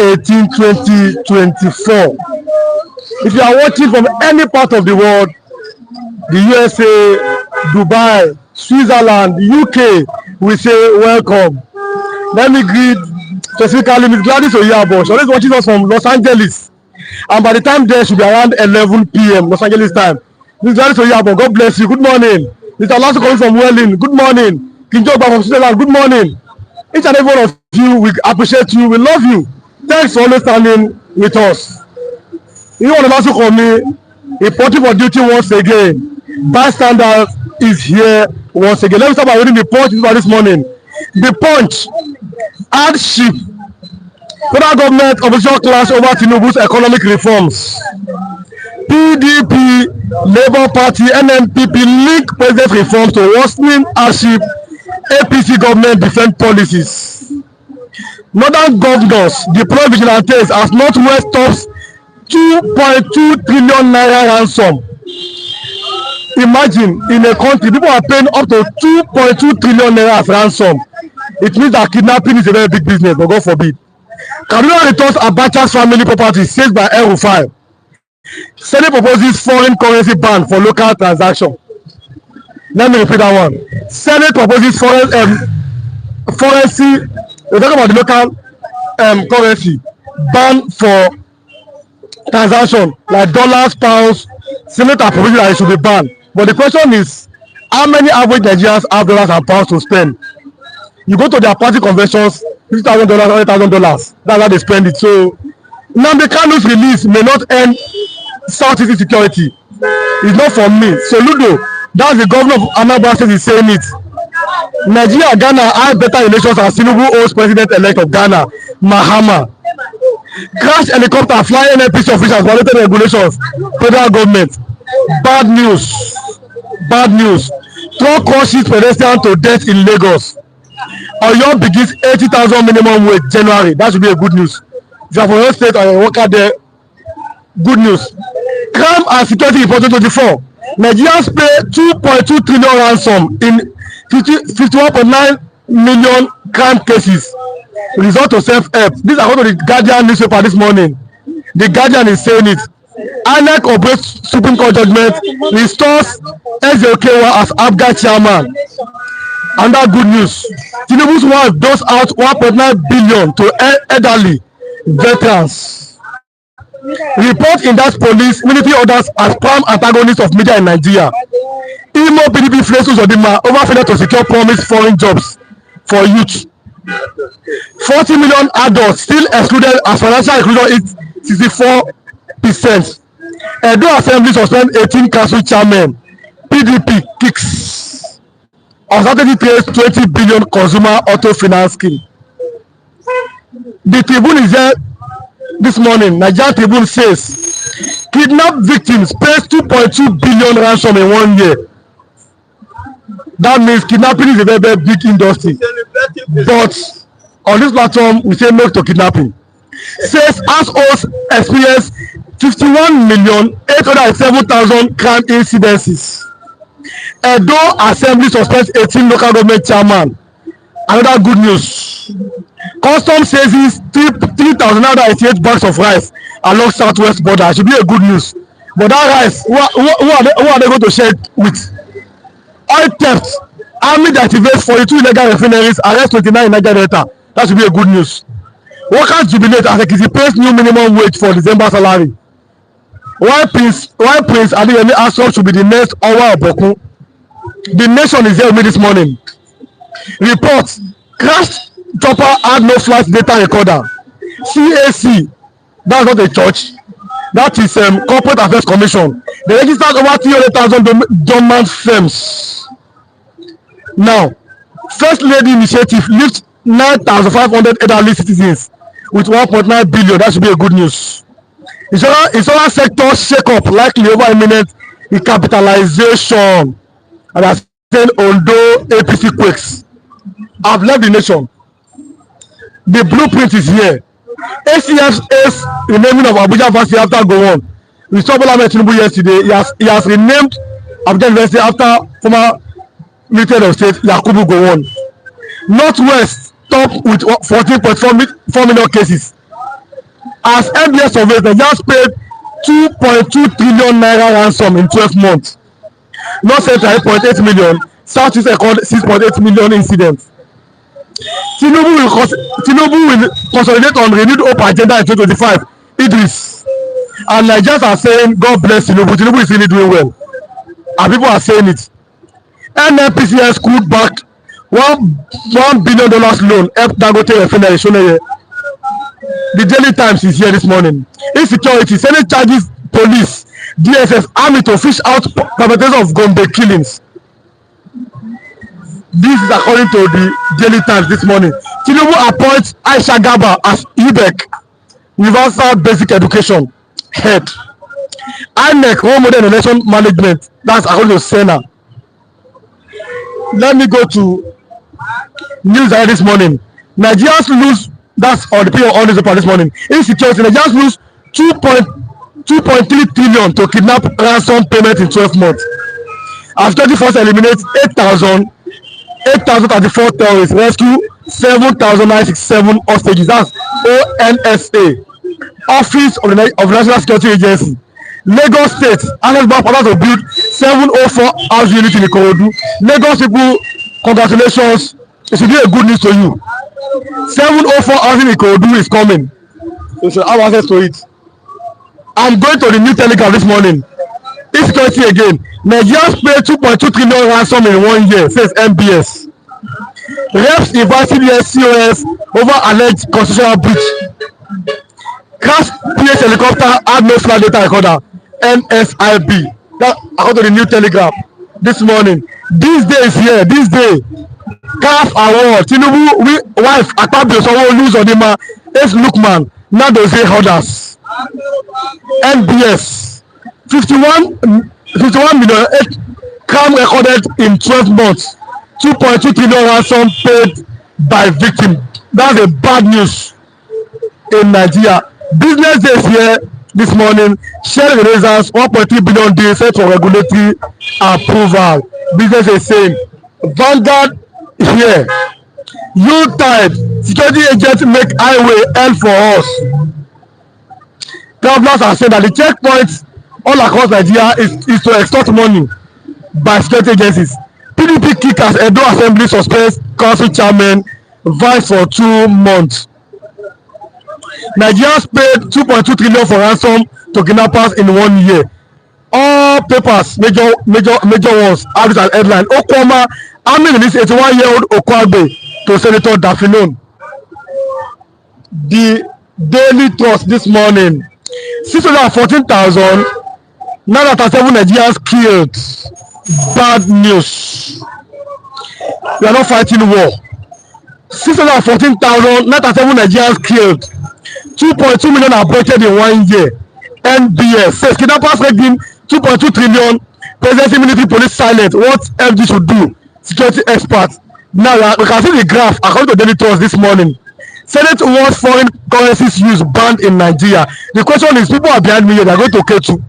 18, 2024. If you are watching from any part of the world, the USA, Dubai, Switzerland, UK, we say welcome. Let me greet specifically Ms. Gladys Oyabo. She always watching us from Los Angeles. And by the time there should be around 11 p.m. Los Angeles time. Ms. Gladys Oyabo, God bless you. Good morning. Mr. Lasso coming from Welling. Good morning. Kinjoba from Switzerland. Good morning. Each and every one of you, we appreciate you. We love you. Thanks for always standing with us. You want to also call me reporting for duty once again. Bystander is here once again. Let me start by reading the Punch this morning. The Punch: hardship. Federal government opposition clash over Tinubu's economic reforms. PDP, Labour Party, NNPP link president reforms to worsening hardship. APC government defend policies. Northern governors deploy vigilantes as Northwest tops 2.2 trillion naira ransom. Imagine, in a country, people are paying up to 2.2 trillion naira as ransom. It means that kidnapping is a very big business, but God forbid. Kaduna returns Abacha's family property seized by El-Rufai. Senate proposes foreign currency ban for local transaction. Let me repeat that one. Senate proposes currency. We're talking about the local currency ban for transaction like dollars, pounds. Senate are proposing that it should be banned. But the question is, how many average Nigerians have dollars and pounds to spend? You go to their party conventions, $50,000, $100,000. That's how they spend it. So Nnamdi Kanu'S release may not end Southeast insecurity. It's not for me. Soludo, that's the governor of Anambra State, is saying it. Nigeria, Ghana are better relations as Tinubu hosts president-elect of Ghana, Mahama. Crash helicopter flying NNPC officials violated regulations. Federal government. Bad news. Bad news. Truck crushes pedestrian to death in Lagos. Oyo begins 80,000 minimum wage January. That should be a good news. If you are from your state or a worker there, good news. Crime and security report 2024. Nigerians pay 2.2 trillion ransom in 51.9 million crime cases. Result to self-help. This according to the Guardian newspaper this morning. The Guardian is saying it. INEC obeys Supreme Court judgment, restores Ezeokewa as ABGA chairman. And that good news. Tinubu's wife doles out 1.9 billion to elderly veterans. Report in that police military orders as prime antagonists of media in Nigeria. Imo PDP flares Odima over failure to secure promised foreign jobs for youth. 40 million adults still excluded as financial inclusion is 64%. Edo Assembly suspend 18 council chairmen. PDP kicks. Uncertainty trades 20 billion consumer auto finance scheme. The Tribune is there this morning. Nigerian Tribune says kidnapped victims pays 2.2 billion ransom in 1 year. That means kidnapping is a very, very big industry. But on this platform, we say no to kidnapping. Says households experience 51,807,000 crime incidences. Edo Assembly suspends 18 local government chairman. Another good news. Customs seizes 3,988 bags of rice along southwest border. Should be a good news. But that rice, who are they going to share it with? Oil theft. Army that activates 42 illegal refineries, arrest 29 in Niger Delta. That should be a good news. Workers jubilate as Ekiti pays new minimum wage for December salary. Why Prince Adeyemi Asok should be the next Owa Oboku. The Nation is here with me this morning. Report: crashed chopper had no flight data recorder. CAC, that's not a church. That is Corporate Affairs Commission. They registered over 300,000 dormant firms. Now, First Lady Initiative lifts 9,500 elderly citizens with 1.9 billion. That should be a good news. Insurance sector shake-up likely over imminent recapitalization. And I said Ondo APC quakes. I've left the Nation. The blueprint is here. ACF's renaming of Abuja University after go on. We saw Bola Ahmed Tinubu yesterday. He has renamed Abuja University after former Minister of State Yakubu Gowon. Northwest top with 14.4 million cases. As MBS surveys, they just paid 2.2 trillion naira ransom in 12 months. North Central 8.8 million, Southeast record 6.8 million incidents. Tinubu will consolidate on renewed hope agenda in 2025. Idris. And Nigerians are saying, God bless Tinubu. Tinubu is really doing well. And people are saying it. NNPCL school backed $1 billion loan help Dangote refinery. The Daily Times is here this morning. Insecurity, Senate charges police, DSS, army to fish out perpetrators of Gombe killings. This is according to the Daily Times this morning. Tinubu appoints Aisha Gaba as UBEC, Universal Basic Education head. INEC, role model in election management. That's according to Senna. Let me go to news this morning. Nigerians lose. That's on the pay on newspaper this morning. Insecurity. Nigerians lose 2.3 trillion to kidnap ransom payment in 12 months. As 21st eliminates 8,034 terrorists, rescue 7,967 hostages. That's ONSA, Office of the National Security Agency. Lagos State, Anambra plans to build 704 house units in Ikorodu. Lagos people, congratulations. It should be a good news to you. 704 housing in Ikorodu is coming. You should have access to it. I'm going to the New Telegraph this morning. Insecurity again. Nigerians pay 2.2 trillion ransom in 1 year, says MBS. Reps invited the COS over alleged constitutional breach. Crash PH helicopter had no flight data recorder. NSIB. That according to the New Telegraph this morning. This day is here. This day. CAF award. Tinubu wife Akpabio Sanwo-Olu's Odima Ace Lookman. Now they say others. NBS. 51 million crime recorded in 12 months. 2.2 trillion ransom paid by victim. That's a bad news in Nigeria. Business days here this morning. Shell erasers 1.3 billion days set for regulatory approval. Business is saying Vanguard here. U-type security agents make highway hell for us. Travelers are saying that the checkpoints all across Nigeria is to extort money by security agencies. PDP kick as Edo Assembly suspends council chairman vice for 2 months. Nigerians paid 2.2 trillion for ransom to kidnappers in 1 year. All papers, major ones, have this as headline. Okwama, arming this 81-year-old Okwagbe to Senator Dafinon. The Daily Trust this morning. 614,000. 937 Nigerians killed. Bad news. We are not fighting war. 614,000. 937 Nigerians killed. 2.2 million aborted in 1 year. NBS says kidnappers making 2.2 trillion. Presidency military police silent. What FD should do? Security experts. Now we can see the graph according to Daily Trust this morning. Senate wants foreign currencies use banned in Nigeria. The question is, people are behind me here. They are going to K2.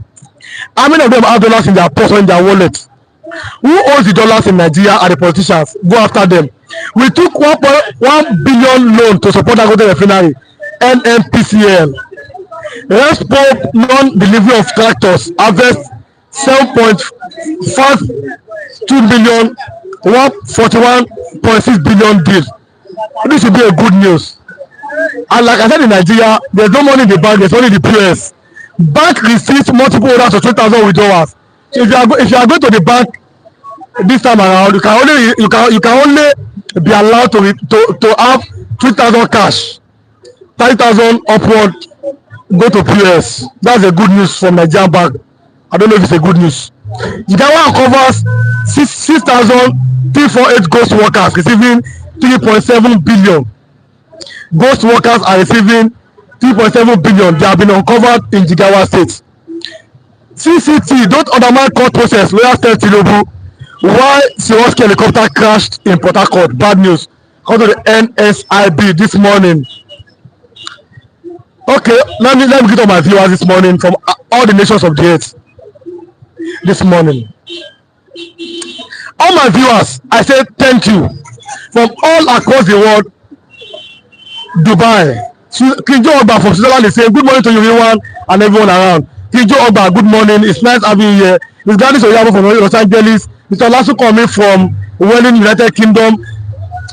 How many of them have dollars in their purse or in their wallet? Who owns the dollars in Nigeria are the politicians. Go after them. We took 1.1 billion loan to support Dangote refinery. NNPCL. Respo non-delivery of tractors harvest 7.52 billion, 141.6 billion deal. This should be a good news. And like I said in Nigeria, there's no money in the bank, there's only the POS. Bank receives multiple orders of 2,000 withdrawals. So if you are going to the bank this time around, you can only be allowed to have 3,000 cash, 5,000 upward, go to POS. That's a good news from Nigerian bank. I don't know if it's a good news. Jigawa covers 6,348 ghost workers receiving 3.7 billion. Ghost workers are receiving 3.7 billion. They have been uncovered in Jigawa State. CCT, don't undermine court process. Lawyers tell Tinubu why Sikorsky helicopter crashed in Port Harcourt. Bad news. Come to the NSIB this morning. Okay, let me get on my viewers this morning from all the nations of the earth. This morning, all my viewers, I say thank you from all across the world. Dubai, Kijo Ogba from Switzerland is saying good morning to you everyone and everyone around. Kijo Ogba, good morning. It's nice having you here. Miss Gladys Oyabo from Los Angeles. Mr. Lasso coming from Welling, United Kingdom.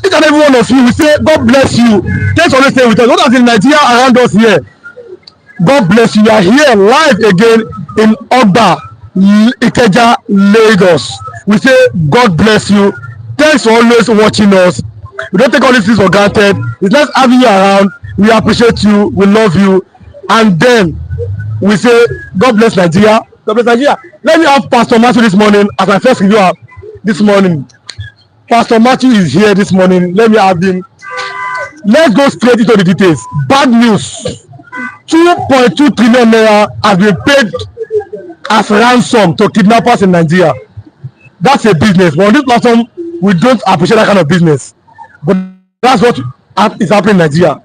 Each and every one of you, we say God bless you. Thanks for listening with us. What is in Nigeria around us here? God bless you. You are here live again in Ogba, Ikeja, Lagos. We say God bless you. Thanks for always watching us. We don't take all these things for granted. It's nice having you around. We appreciate you. We love you. And then we say God bless Nigeria. God bless Nigeria. Let me have Pastor Matthew this morning as my first reviewer this morning. Pastor Matthew is here this morning. Let me have him. Let's go straight into the details. Bad news. 2.2 trillion naira has been paid as ransom to kidnappers in Nigeria. That's a business. But on this platform, we don't appreciate that kind of business. But that's what is happening in Nigeria.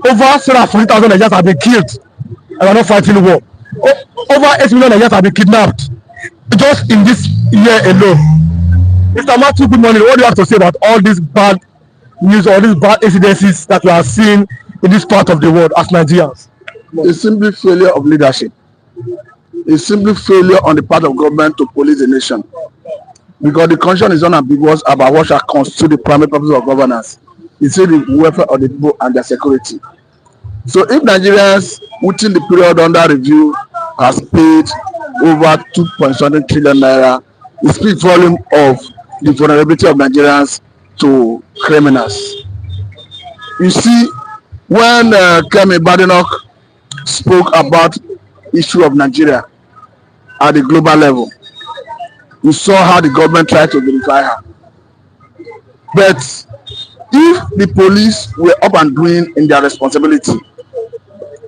Over 740,000 Nigerians have been killed and are not fighting the war. Over 8 million Nigerians have been kidnapped just in this year alone. Mr. Matthew, good morning. What do you have to say about all these bad news or these bad incidences that we are seeing in this part of the world as Nigerians? It's simply failure of leadership. It's simply failure on the part of government to police the nation. Because the constitution is unambiguous about what shall constitute the primary purpose of governance. It's the welfare of the people and their security. So if Nigerians within the period under review has paid over 2.7 trillion naira, it speaks volume of the vulnerability of Nigerians to criminals. You see, when Kemi Badenoch spoke about issue of Nigeria at the global level, you saw how the government tried to verify her. But if the police were up and doing in their responsibility,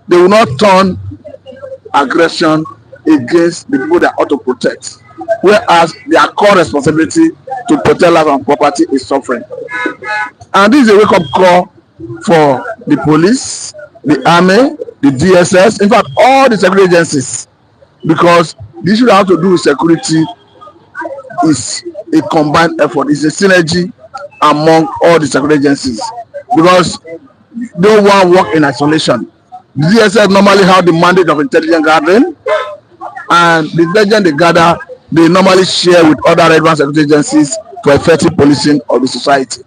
they will not turn aggression against the people they ought to protect, whereas their core responsibility to protect life and property is suffering. And this is a wake-up call for the police, the army, the DSS, in fact, all the security agencies, because the issue that have to do with security is a combined effort. It's a synergy among all the security agencies, because no one work in isolation. The DSS normally have the mandate of intelligence gathering, and the intelligence they gather, they normally share with other relevant security agencies for effective policing of the society.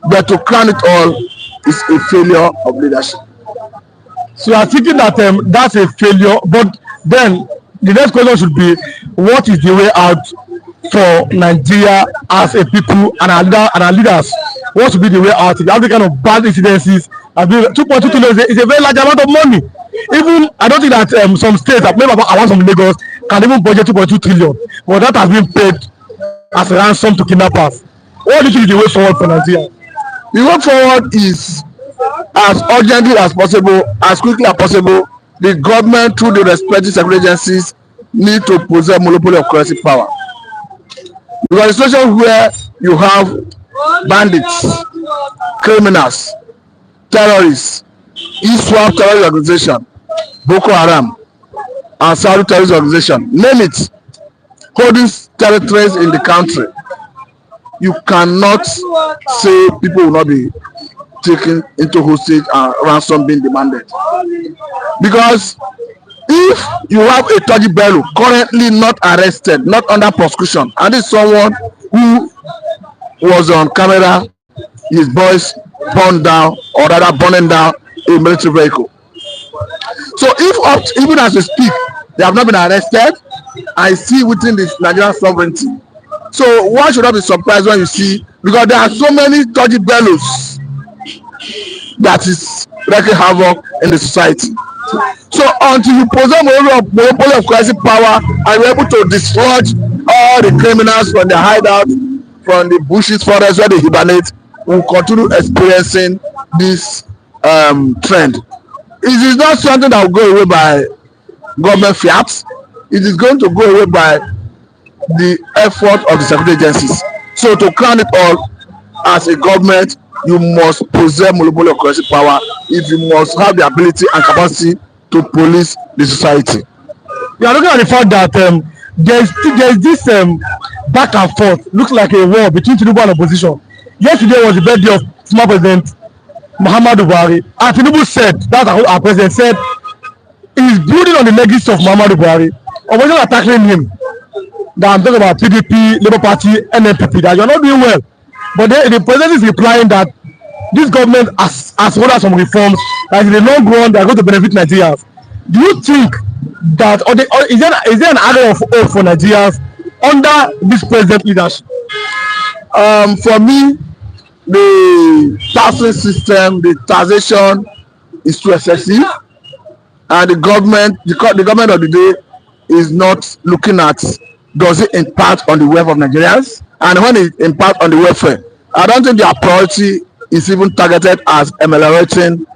But to crown it all is a failure of leadership. So you are thinking that that's a failure, but then the next question should be, what is the way out for Nigeria as a people and our leaders? What should be the way out? If you have the kind of bad incidences, 2.2 trillion is a very large amount of money. Even I don't think that some states, maybe around some Lagos, can even budget 2.2 trillion, but that has been paid as a ransom to kidnappers. What do you think is the way forward for Nigeria? The way forward is, as urgently as possible, as quickly as possible, the government through the respective security agencies need to possess monopoly of currency power. Because the situation where you have bandits, criminals, terrorists, ISWAP terrorist organization, Boko Haram, and Saudi terrorist organization, name it, holding territories in the country, you cannot say people will not be taken into hostage and ransom being demanded. Because if you have a Toji Bello currently not arrested, not under prosecution, and it's someone who was on camera, his boys burned down, or rather burning down a military vehicle. So if even as we speak, they have not been arrested, I see within the Nigerian sovereignty. So one should not be surprised when you see, because there are so many Toji Bellos that is wreaking havoc in the society. So until you possess monopoly of currency power and you're able to dislodge all the criminals from their hideout, from the bushes, forests where they hibernate, we'll continue experiencing this trend. It is not something that will go away by government fiat. It is going to go away by the effort of the security agencies. So to crown it all, as a government, you must possess monopoly of currency power if you must have the ability and capacity to police the society. You are looking at the fact that there's this back and forth, looks like a war between Tinubu and opposition. Yesterday was the birthday of former President Muhammadu Buhari. And Tinubu said, that's our president said, he's building on the legacy of Muhammadu Buhari. Opposition are tackling him. That I'm talking about PDP, Labour Party, NNPP, that you're not doing well. But then the president is replying that this government has rolled out some reforms that in the long run they are going to benefit Nigerians. Do you think that, is there an area of hope for Nigerians under this president leadership? For me, the taxing system, the taxation is too excessive, and the government of the day is not looking at, does it impact on the welfare of Nigerians, and when it impacts on the welfare, I don't think their priority is even targeted as ameliorating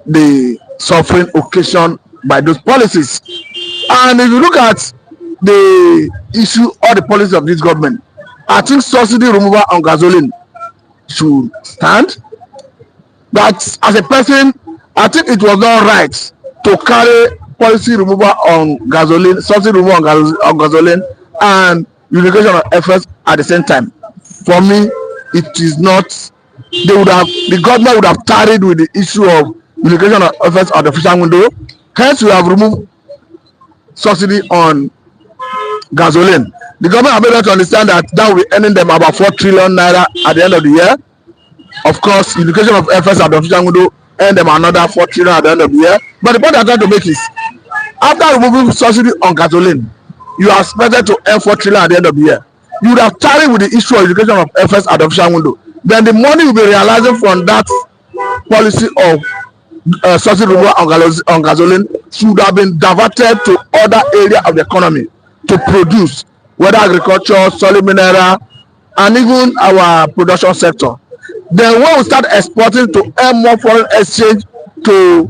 the suffering occasioned by those policies. And if you look at the issue or the policy of this government, I think subsidy removal on gasoline should stand. But as a person, I think it was not right to carry policy removal on gasoline, subsidy removal on gasoline, and unification of efforts at the same time. For me, it is not. The government would have tarried with the issue of unification of efforts at the official window. Hence, we have removed subsidy on gasoline. The government have made us to understand that will be earning them about 4 trillion naira at the end of the year. Of course, education of efforts at the official window earn them another 4 trillion at the end of the year. But the point I'm trying to make is, after removing subsidy on gasoline, you are expected to earn 4 trillion at the end of the year. You would have tarried with the issue of education of efforts at the official window. Then the money will be realizing from that policy of subsidy removal on gasoline should have been diverted to other areas of the economy to produce, whether agriculture, solid mineral, and even our production sector. Then when we start exporting to earn more foreign exchange to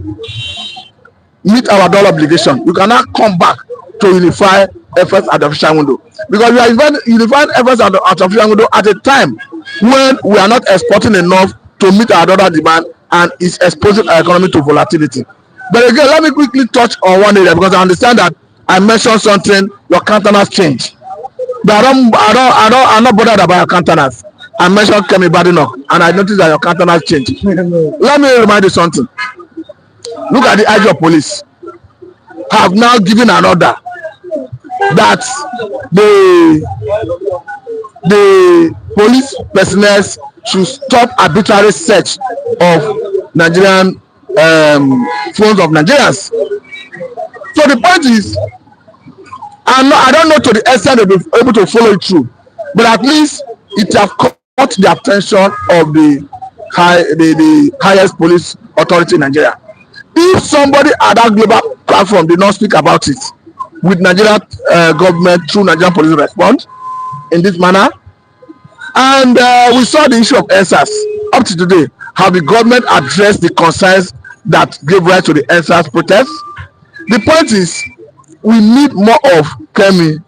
meet our dollar obligation, we cannot come back to unify efforts at the official window, because we are unifying efforts at the official window at a time when we are not exporting enough to meet our dollar demand, and is exposing our economy to volatility. But again, let me quickly touch on one area, because I understand that I mentioned something, your countenance change. But I'm not bothered about your countenance. I mentioned Kemi Badenoch, and I noticed that your countenance changed. Let me remind you something. Look at the IG of police. Have now given an order that the police personnel should stop arbitrary search of Nigerian phones of Nigerians. So the point is, I don't know to the extent they'll be able to follow it through, but at least it have caught the attention of the highest police authority in Nigeria. If somebody at that global platform did not speak about it, with Nigerian government through Nigerian police respond in this manner, and we saw the issue of EndSARS up to today. Have the government addressed the concerns that gave rise to the EndSARS protests? The point is, we need more of Kemi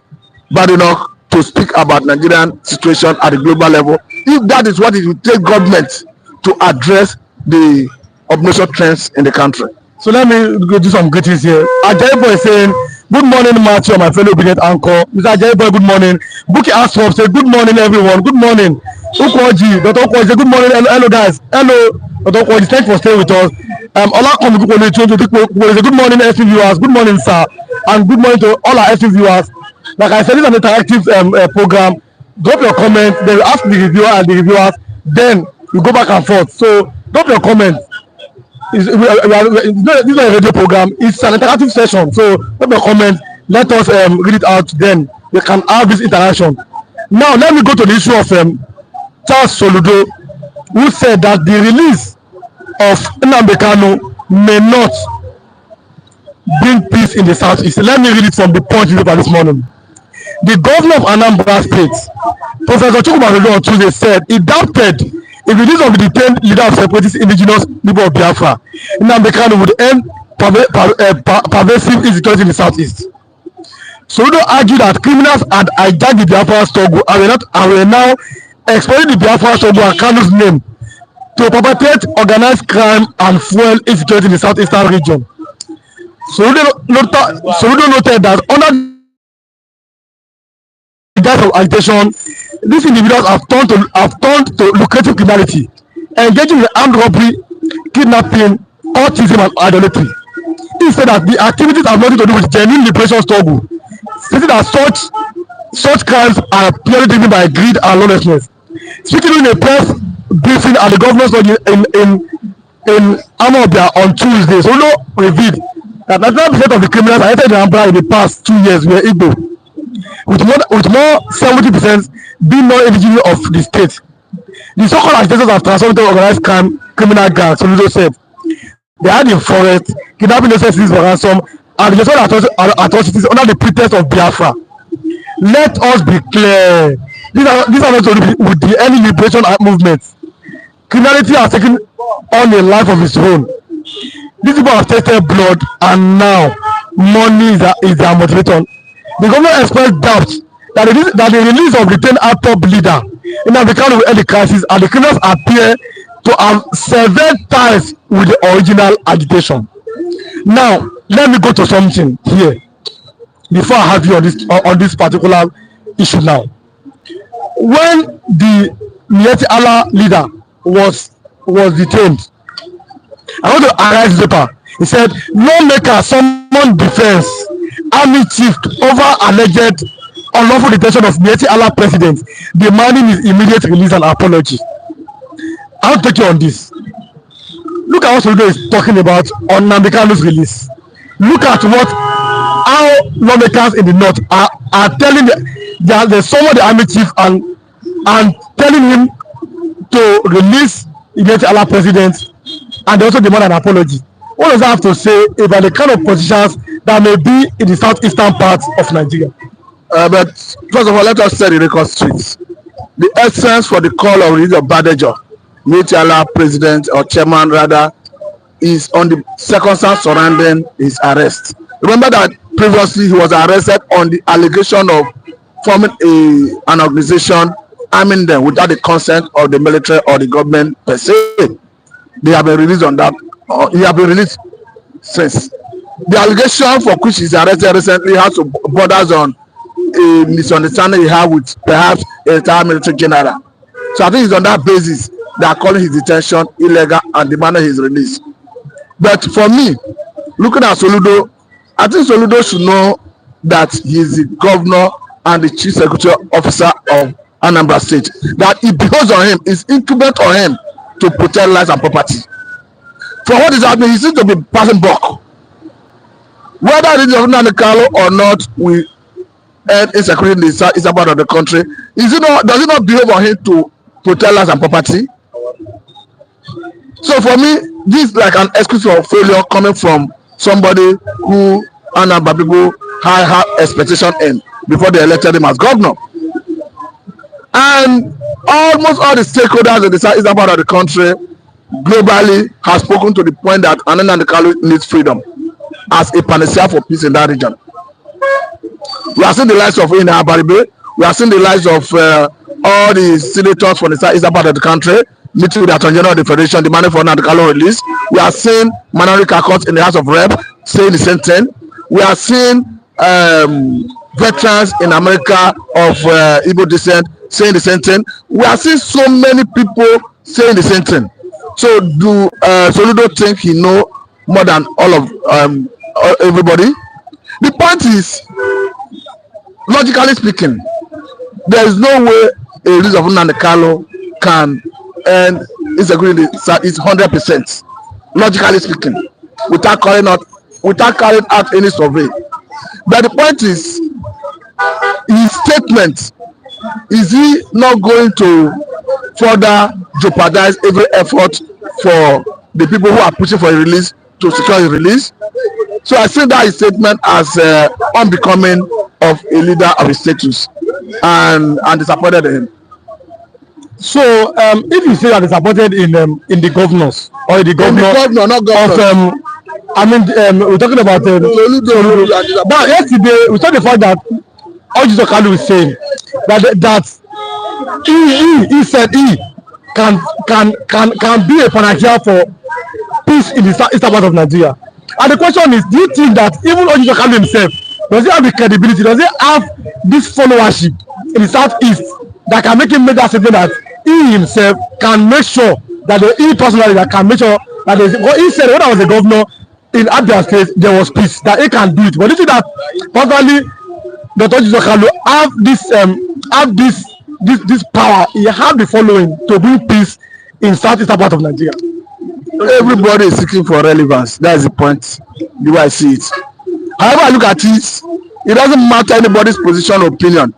Badenoch to speak about Nigerian situation at the global level, if that is what it will take government to address the obnoxious trends in the country. So let me go do some greetings here. Ajaybo is saying, good morning, Matthew, my fellow obedient anchor. Mr. Ajaybo, good morning. Buki Aswap say, good morning, everyone. Good morning. Ukwoji, Dr. Ukwoji, good morning. Hello, guys. Hello, Dr. Ukwoji. Thanks for staying with us. Olakomi good morning, FC viewers. Good morning, sir. And good morning to all our FC viewers. Like I said, this is an interactive program. Drop your comments. Then we ask the reviewer and the reviewers. Then we go back and forth. So drop your comments. This is a radio program. It's an interactive session. So drop your comments. Let us read it out. Then we can have this interaction. Now let me go to the issue of Soludo, who said that the release of Nnamdi may not bring peace in the southeast. Let me read it from the Punch newspaper this morning. The governor of Anambra State, Professor Chukwuma on Tuesday, said he doubted if the release of the detained leader of separatist indigenous people of Biafra, Nnamdi would end pervasive insecurity in the southeast. Soludo argued that criminals had hijacked the Biafra struggle and were now exploiting the Biafra struggle and Kanu'S name to perpetrate organized crime and fuel insecurity in the southeastern region. Soludo noted that under the guise of agitation, these individuals have turned to lucrative criminality, engaging in armed robbery, kidnapping, cultism, and idolatry. He said that the activities have nothing to do with genuine liberation struggle, stating that such crimes are purely driven by greed and lawlessness. Speaking in a press briefing at the governor's lodge in Amobia on Tuesday, Soludo revealed that 99% of the criminals arrested in Anambra in the past 2 years were Igbo, with more 70% being non-indigenous of the state. The so-called agitators have transformed into organized crime criminal gangs, Soludo said. They hide in forest, kidnapping necessities for ransom, and the atrocities under the pretext of Biafra. Let us be clear. These are not to do with the early liberation movement. Criminality has taken on a life of its own. These people have tasted blood, and now money is their motivator. The government expressed doubt that the release of retained top leader in Africa will end the crisis, and the criminals appear to have severed ties with the original agitation. Now, let me go to something here before I have you on this particular issue. Now, when the Miyetti Allah leader was detained, I want to highlight this paper. He said, lawmaker summoned defense army chief over alleged unlawful detention of Miyetti Allah president, demanding his immediate release and apology. I'll take you on this. Look at what Soludo is talking about on Nnamdi's release. Look at how lawmakers in the north are telling they summon the army chief and telling him to release Miyetti Allah president, and they also demand an apology. What does that have to say about the kind of positions that may be in the southeastern part of Nigeria? But first of all, let us set the record straight. The essence for the call of release of Badejo, Miyetti Allah president or chairman rather, is on the circumstance surrounding his arrest. Remember that previously he was arrested on the allegation of forming an organization, arming them without the consent of the military or the government per se. They have been released on that. He has been released since. The allegation for which he's arrested recently has to borders on a misunderstanding he had with perhaps a retired military general. So I think it's on that basis they are calling his detention illegal and demanding his release. But for me, looking at Soludo, I think Soludo should know that he is the governor and the chief security officer of Anambra State. That it behoves on him, it's incumbent on him to protect lives and property. For what is happening, he seems to be passing buck. Whether it is of Nnamdi or not, we end insecurity in the southeastern part of the country. Does it not behove on him to protect lives and property? So for me, this is like an excuse for failure coming from somebody who Anambra people had expectation in before they elected him as governor. And almost all the stakeholders in the southeastern part of the country globally have spoken to the point that Nnamdi needs freedom as a panacea for peace in that region. We are seeing the likes of Nnamdi. We are seeing the likes of all the senators from the southeastern part of the country meeting with the Attorney General of the Federation demanding for Nnamdi release. We are seeing minority caucus in the House of Rep saying the same thing. We are seeing veterans in America of Igbo descent saying the same thing. We are seeing so many people saying the same thing. So do Soludo think he know more than all of everybody? The point is, logically speaking, there is no way a release of Nnamdi can end insecurity. It's 100%, logically speaking, without carrying out any survey. But the point is, his statement, is he not going to further jeopardize every effort for the people who are pushing for a release to secure his release? So I see that his statement as unbecoming of a leader of his status and disappointed in him. So if you say that disappointed in the governors or the governor, not governor. We're talking about but yesterday we saw the fact that Ojiso Kalu is saying that he said he can be a panacea for peace in the eastern part of Nigeria. And the question is, do you think that even Ojiso Kalu himself, does he have the credibility, does he have this followership in the southeast that can make him make that statement that he himself can make sure that he personally that can make sure that he said when I was a governor in Abia State, there was peace, that he can do it. But you see that personally, Dr. Jesus Kalu have this power. He have the following to bring peace in southeastern part of Nigeria. Everybody is seeking for relevance. That is the point. The way I see it. However I look at it doesn't matter anybody's position or opinion.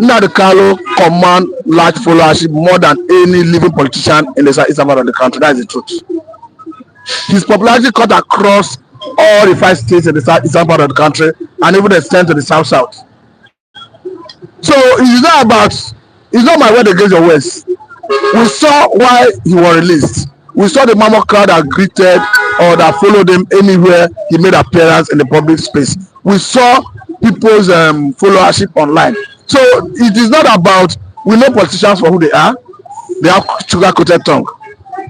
Nnamdi Kanu command large followership more than any living politician in the southeastern part of the country. That is the truth. His popularity cut across all the 5 states in the southeastern part of the country and even extend to the south. So it's not my word against your words. We saw why he was released. We saw the mammoth crowd that greeted or that followed him anywhere he made appearance in the public space. We saw people's followership online. So it is not about, we know politicians for who they are. They have sugar-coated tongue.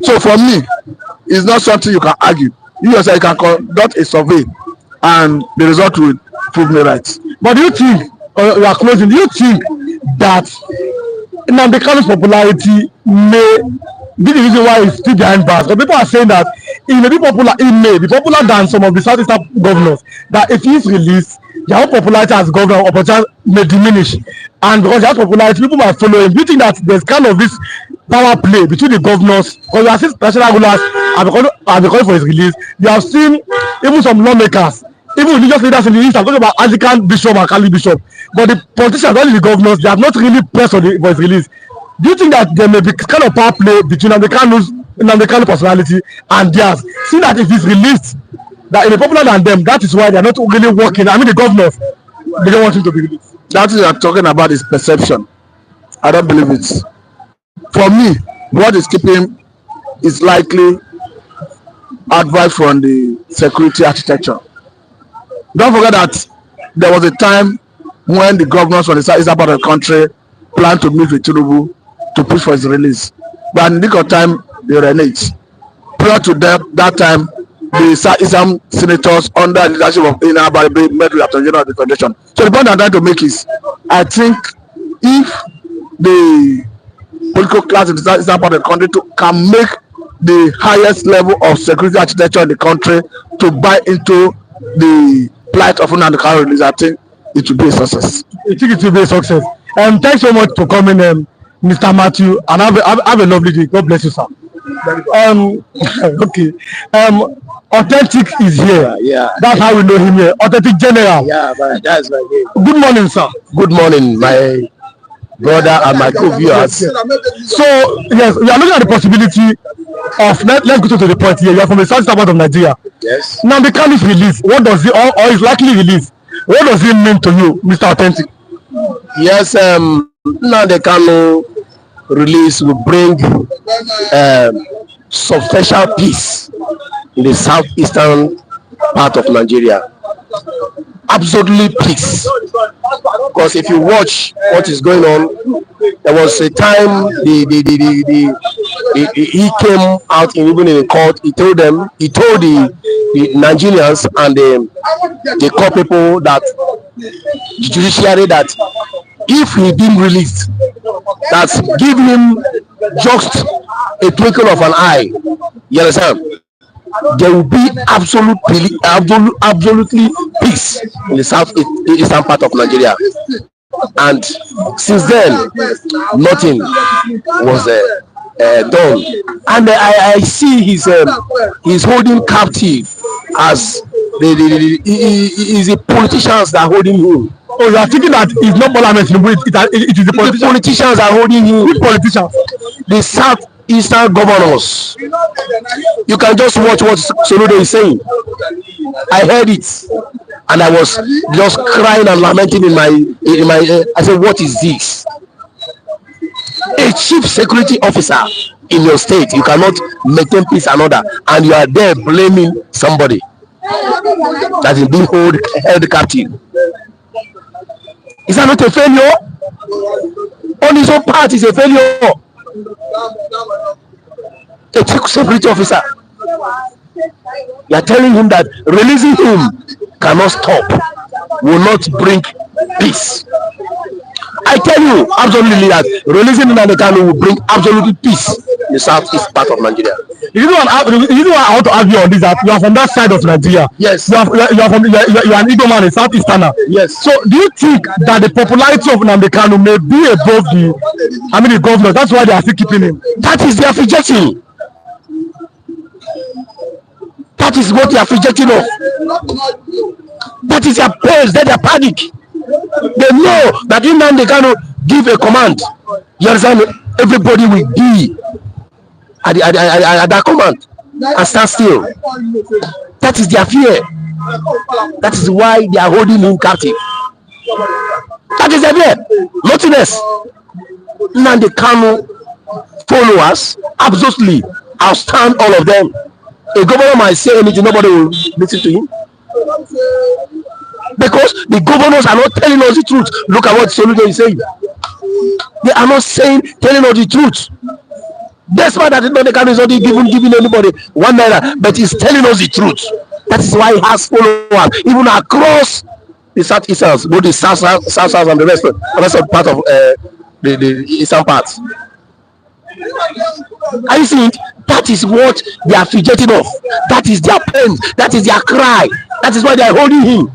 So for me, it's not something you can argue. You yourself, you can conduct a survey and the result will prove me right. But do you think, you are closing, do you think that Nnamdi Kanu's popularity may be the reason why he's still behind bars? Because people are saying that he may be popular than some of the southeastern governors, that if he's released, their own popularity as governor or may diminish, and because he has popularity, people might follow him. Do you think that there's kind of this power play between the governors? Because we have seen national rulers are calling for his release. You have seen even some lawmakers, even religious leaders in the east are talking about Anglican bishop and Catholic bishop, but the politicians, only the governors, they have not really pressed for his release. Do you think that there may be kind of power play between Nnamdi Kanu's personality and theirs? See that if he's released, that he may be popular than them, that is why they are not really working. I mean, the governors, they don't want him to be released. That is what I'm talking about is perception. I don't believe it. For me, what is keeping him is likely advice from the security architecture. Don't forget that there was a time when the governors from the southeastern part of the country planned to meet with Tinubu to push for his release. But in the nick of time, they reneged. Prior to that time, the southeastern senators under the leadership of Nnamdi met with the Attorney General of the Federation. So the point I'm trying to make is, I think if the political class in the southeastern part of the country can make the highest level of security architecture in the country to buy into the plight of Nnamdi Kanu release, I think it will be a success. I think it will be a success. Thanks so much for coming, Mr. Matthew, and have a lovely day. God bless you, sir. Okay. Authentic is here. Yeah. That's how we know him here. Authentic General. Yeah, but that's my name. Good morning, sir. Good morning, my brother and my co-viewers. So, yes, we are looking at the possibility of, let's go to the point here. You are from the southeastern part of Nigeria. Yes. Now, the Kanu's release, what does it, or is likely release, what does it mean to you, Mr. Authentic? Yes, now the Kanu release will bring substantial peace in the southeastern part of Nigeria. Absolutely peace. Because if you watch what is going on, there was a time he came out even in the court. He told the Nigerians and the court people that the judiciary that if he been released, that give him just a twinkle of an eye. You understand? There will be absolutely peace in the southeastern part of Nigeria. And since then, nothing was done. And I see he's holding captive as the politicians that are holding him. Oh, you are thinking that it's not parliament, it is the politicians. The politicians are holding him. Which politicians? The southeastern governors. You can just watch what Soludo is saying. I heard it, and I was just crying and lamenting in my. I said, "What is this? A chief security officer in your state, you cannot maintain peace and order, and you are there blaming somebody that is being held captive. Is that not a failure? On his own part, it's a failure. A chief security officer, you are telling him that releasing him cannot stop, will not bring peace. I tell you absolutely that releasing Nnamdi Kanu will bring absolutely peace the southeast part of Nigeria. The reason why I want to argue on this that you are from that side of Nigeria. Yes. You are an Igbo man, a Southeasterner. Yes. So do you think that the popularity of Nnamdi Kanu may be above the governor? That's why they are still keeping him. That is their rejection. That is what they are rejecting of. That is their pain, that their panic. They know that if Nnamdi Kanu give a command, you understand, everybody will be at that command and stand still. That is their fear. That is why they are holding him captive. That is their fear. Nothing else. Nnamdi Kanu followers, absolutely, I'll stand all of them. A governor might say anything, nobody will listen to him. Because the governors are not telling us the truth. Look at what Soludo is saying. They are not telling us the truth. Despite that, Nnamdi Kanu is not giving anybody 1 naira, but he's telling us the truth. That is why he has followers, even across the southeastern, both the south and the rest of part of the eastern part. Are you seeing it? That is what they are fidgeting of. That is their pain. That is their cry. That is why they are holding him.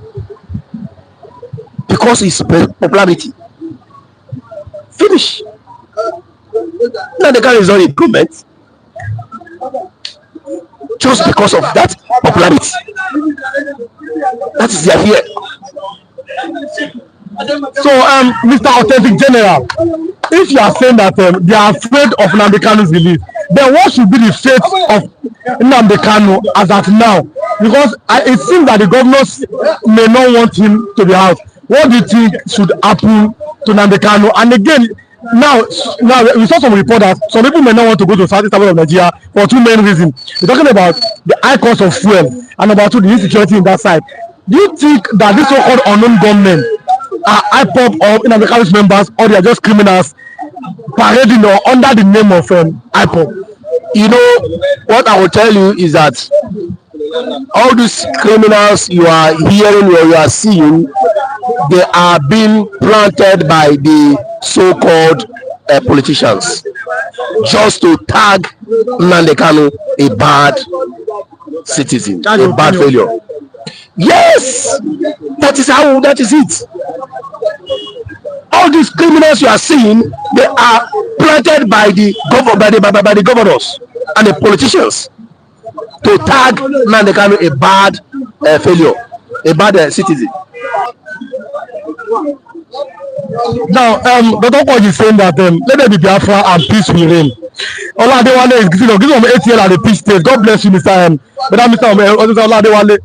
Because his popularity. Finish. Now the guy is not in government. Just because of that popularity. That is their fear. So, Mr. Authentic General, if you are saying that they are afraid of Nnamdi Kanu's release, then what should be the fate of Nnamdi Kanu as at now? Because it seems that the governors may not want him to be out. What do you think should happen to Nnamdi Kanu? And again, now we saw some report that some people may not want to go to southeast part of Nigeria for two main reasons. We're talking about the high cost of fuel and about the insecurity in that side. Do you think that this so-called unknown gunmen are IPOB or Nnamdi Kanu's members, or they are just criminals parading or under the name of IPOB? You know, what I will tell you is that all these criminals you are hearing or you are seeing, they are being planted by the so-called politicians just to tag Nnamdi Kanu a bad citizen, a bad failure. Yes, that is it. All these criminals you are seeing, they are planted by the governors and the politicians to tag Nnamdi Kanu a bad failure, a bad citizen. Now, Dr. Koji is saying that let there be Biafra and peace will reign. Oladewale is giving him ATL at the peace state. God bless you, Mr. Oladewale.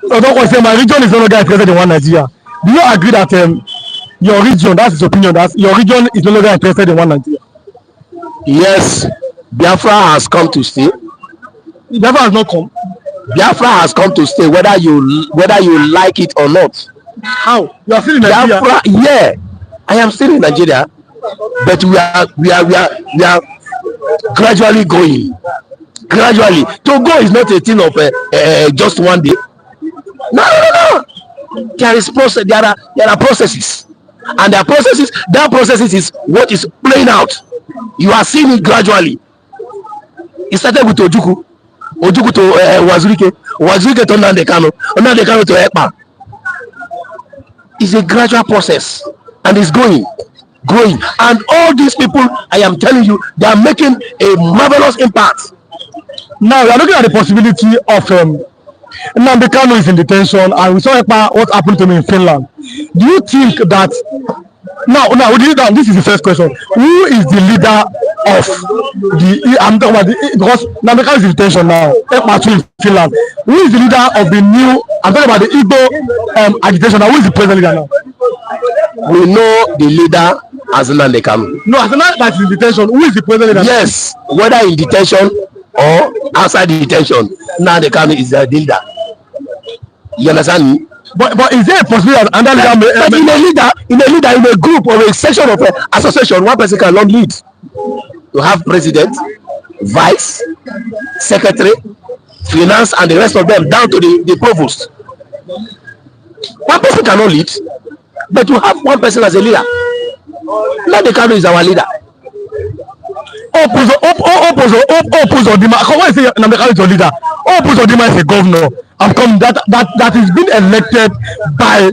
Dr. Koji saying my region is no longer interested in one Nigeria. Do you agree that your region, that's his opinion, that your region is no longer interested in one Nigeria? Yes, Biafra has come to stay. Biafra has not come. Biafra has come to stay, whether you like it or not. How? You are still in Nigeria? Biafra, yeah, I am still in Nigeria, but we are gradually going. Gradually, to go is not a thing of just one day. No. There is process. There are processes, and there are processes. That processes is what is playing out. You are seeing it gradually. It started with Ojukwu to Wazirike to Nnamdi Kanu to Ekpa. It's a gradual process, and it's growing. And all these people, I am telling you, they are making a marvelous impact. Now we are looking at the possibility of Nnamdi Kanu is in detention, and we saw what happened to him in Finland. Do you think that now this is the first question? Who is the leader of I'm talking about because Nnamdi Kanu is in detention now, in Finland. Who is the leader of the new? I'm talking about the Igbo agitation. Now, who is the president leader now? We know the leader as Nnamdi Kanu. No, as a man that is in detention, who is the president leader? Yes, whether in detention or outside the detention, Nnamdi Kanu is the leader. You understand me? But is there a possibility that under leader? In a group or a section of an association, one person cannot lead. You have president, vice, secretary, finance, and the rest of them down to the provost. One person cannot lead, but you have one person as a leader. Nnamdi Kanu is our leader. Oppose Odima. Why is Nnamdi Kanu your leader? Oppose Odima is a governor. I'm coming. That is being elected by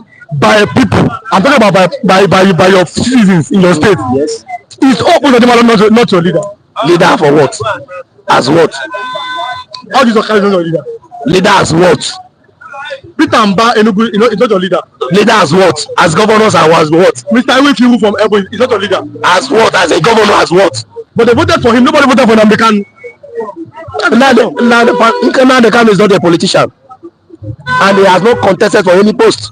people. I'm talking about by your citizens in your state. Yes. Is Oppose Odima not your leader? Leader for what? As what? How do you carry your leader? Leader as what? Peter Mba Enugu, is not your leader. Leader as what? As governors and as what? Mr. Iwefiwu from Ebo is not your leader. As what? As a governor as what? But they voted for him. Nobody voted for Nnamdi Kanu. Nnamdi Kanu is not a politician, and he has not contested for any post.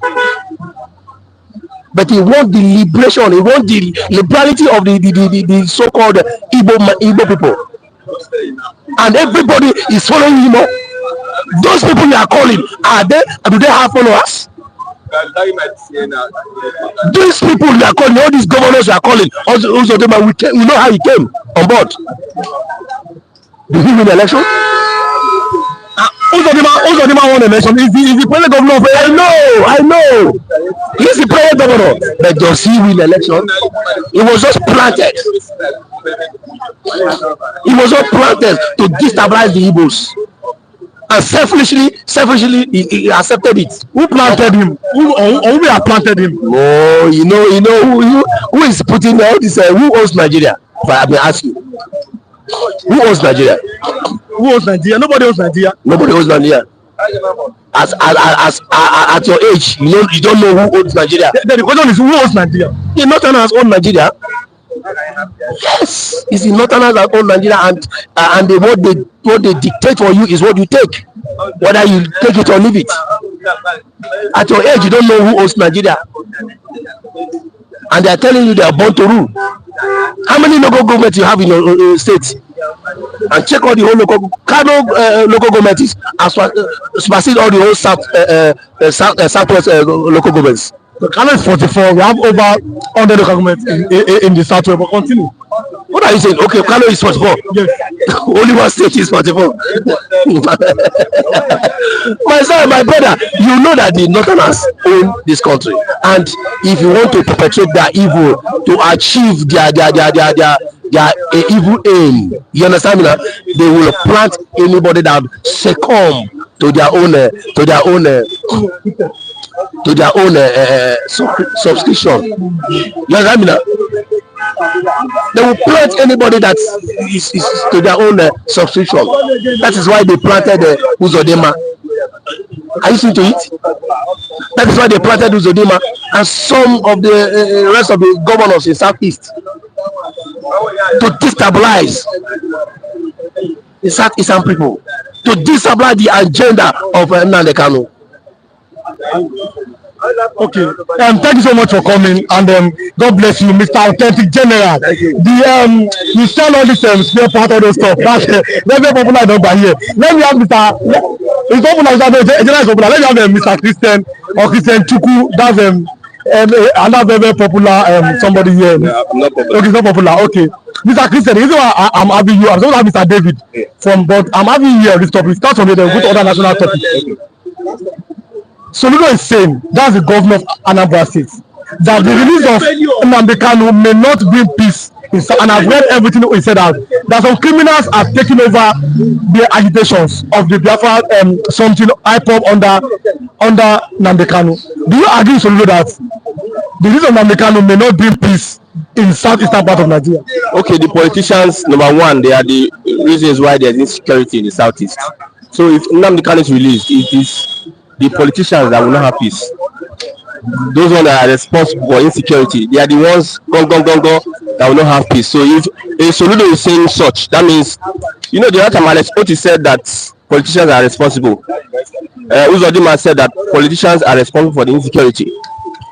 But he wants the liberation. He wants the liberality of the so-called Igbo people, and everybody is following him up. Those people you are calling, do they have followers? These people you are calling, all these governors you are calling, also we know how he came on board. Did he win the election? Uzodima won the election. Is the present governor of I know. He's the present governor. But does he win the election? He was just planted. He was just planted to destabilize the Igbos. And selfishly, he accepted it. Who planted him? Who we have planted him? Oh, you know who is putting all this? Who owns Nigeria? If I may ask you, who owns Nigeria? Who owns Nigeria? Nobody owns Nigeria. Nobody owns Nigeria. As at your age, you don't know who owns Nigeria. The question is, who owns Nigeria? The Northerners own Nigeria. Yes, it's the Northerners that own Nigeria, and what they dictate for you is what you take, whether you take it or leave it. At your age, you don't know who owns Nigeria, and they are telling you they are born to rule. How many local governments you have in your state? And check all the whole local government is supersede all the whole southwest local governments. The Kano is 44. We have over 100 local governments in the southwest. But continue. What are you saying? Okay, Kano is 44. Yes. Only one state is 44. My son, my brother, you know that the Northerners own this country, and if you want to perpetrate their evil to achieve their evil aim, you understand me now? They will plant anybody that succumb to their own subscription. You understand me now? They will plant anybody that is to their own subscription. That is why they planted Uzodima. Are you seeing to it? That is why they planted Uzodima and some of the rest of the governors in Southeast to destabilize the Southeastern people, to destabilize the agenda of Nnamdi Kanu. Okay. Thank you so much for coming, and God bless you, Mr. Authentic General. You sell all this spare part of those stuff. That's very popular number here. Let me have Mr. It's popular. General is popular. Let me have Mr. Christian or Christian Chuku. That's another very popular somebody here. Yeah, not popular. Okay, it's not popular. Okay, Mr. Christian, this is why I'm having you. I'm supposed to have Mr. David from, but I'm having you on this topic. Start from here, then go to other national topics. Soludo is saying, that's the governor of Anambra State, that the release of Nnamdi Kanu may not bring peace. And I've read everything he said out. That some criminals are taking over the agitations of the Biafra something IPOP under Nnamdi Kanu. Do you agree, Soludo, that the release of Nnamdi Kanu may not bring peace in southeastern part of Nigeria? Okay, the politicians, number one, they are the reasons why there is insecurity in the southeast. So if Nnamdi Kanu is released, it is the politicians that will not have peace. Those ones that are responsible for insecurity, they are the ones that will not have peace. So if a Soludo is saying such, that means, the other time Alex Oti said that politicians are responsible. Uzodima said that politicians are responsible for the insecurity.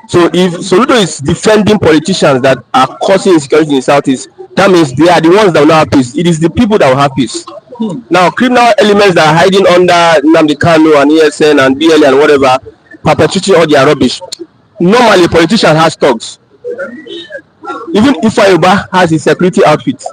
So if Soludo is defending politicians that are causing insecurity in the southeast, that means they are the ones that will not have peace. It is the people that will have peace. Now, criminal elements that are hiding under Nnamdi Kanu and ESN and BLA and whatever, perpetuating all their rubbish. Normally, politicians have thugs. Even if Ayoba has his security outfit,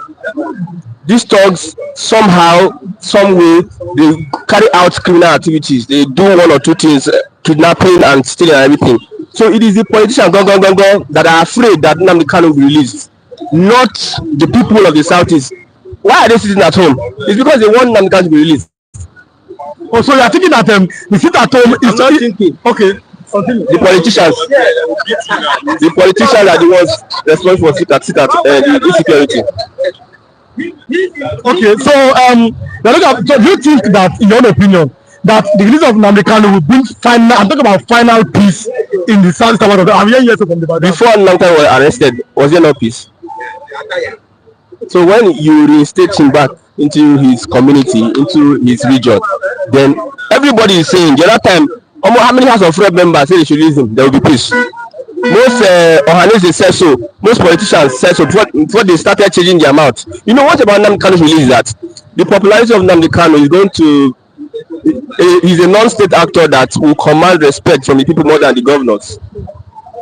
these thugs somehow, some way, they carry out criminal activities. They do one or two things, kidnapping and stealing and everything. So it is the politicians that are afraid that Nnamdi Kanu will be released, not the people of the southeast. Why are they sitting at home? It's because they want Nnamdi to be released. Oh, so you are thinking that the sit at home is not thinking. Okay. The politicians are the ones responsible for sit at the insecurity. Okay, so so do you think that, in your own opinion, that the release of Nnamdi Kanu will bring final? I'm talking about final peace in the south part of the. I'm hearing yes from the back. Before Nnamdi was arrested, was there no peace? So when you reinstate him back into his community, into his region, then everybody is saying the other time, how many House of Rep members say they should release him? There will be peace. Most Ohanese said so. Most politicians said so before they started changing their mouth. You know what about Nnamdi Kanu's release? That the popularity of Nnamdi Kanu is going to. He's a non-state actor that will command respect from the people more than the governors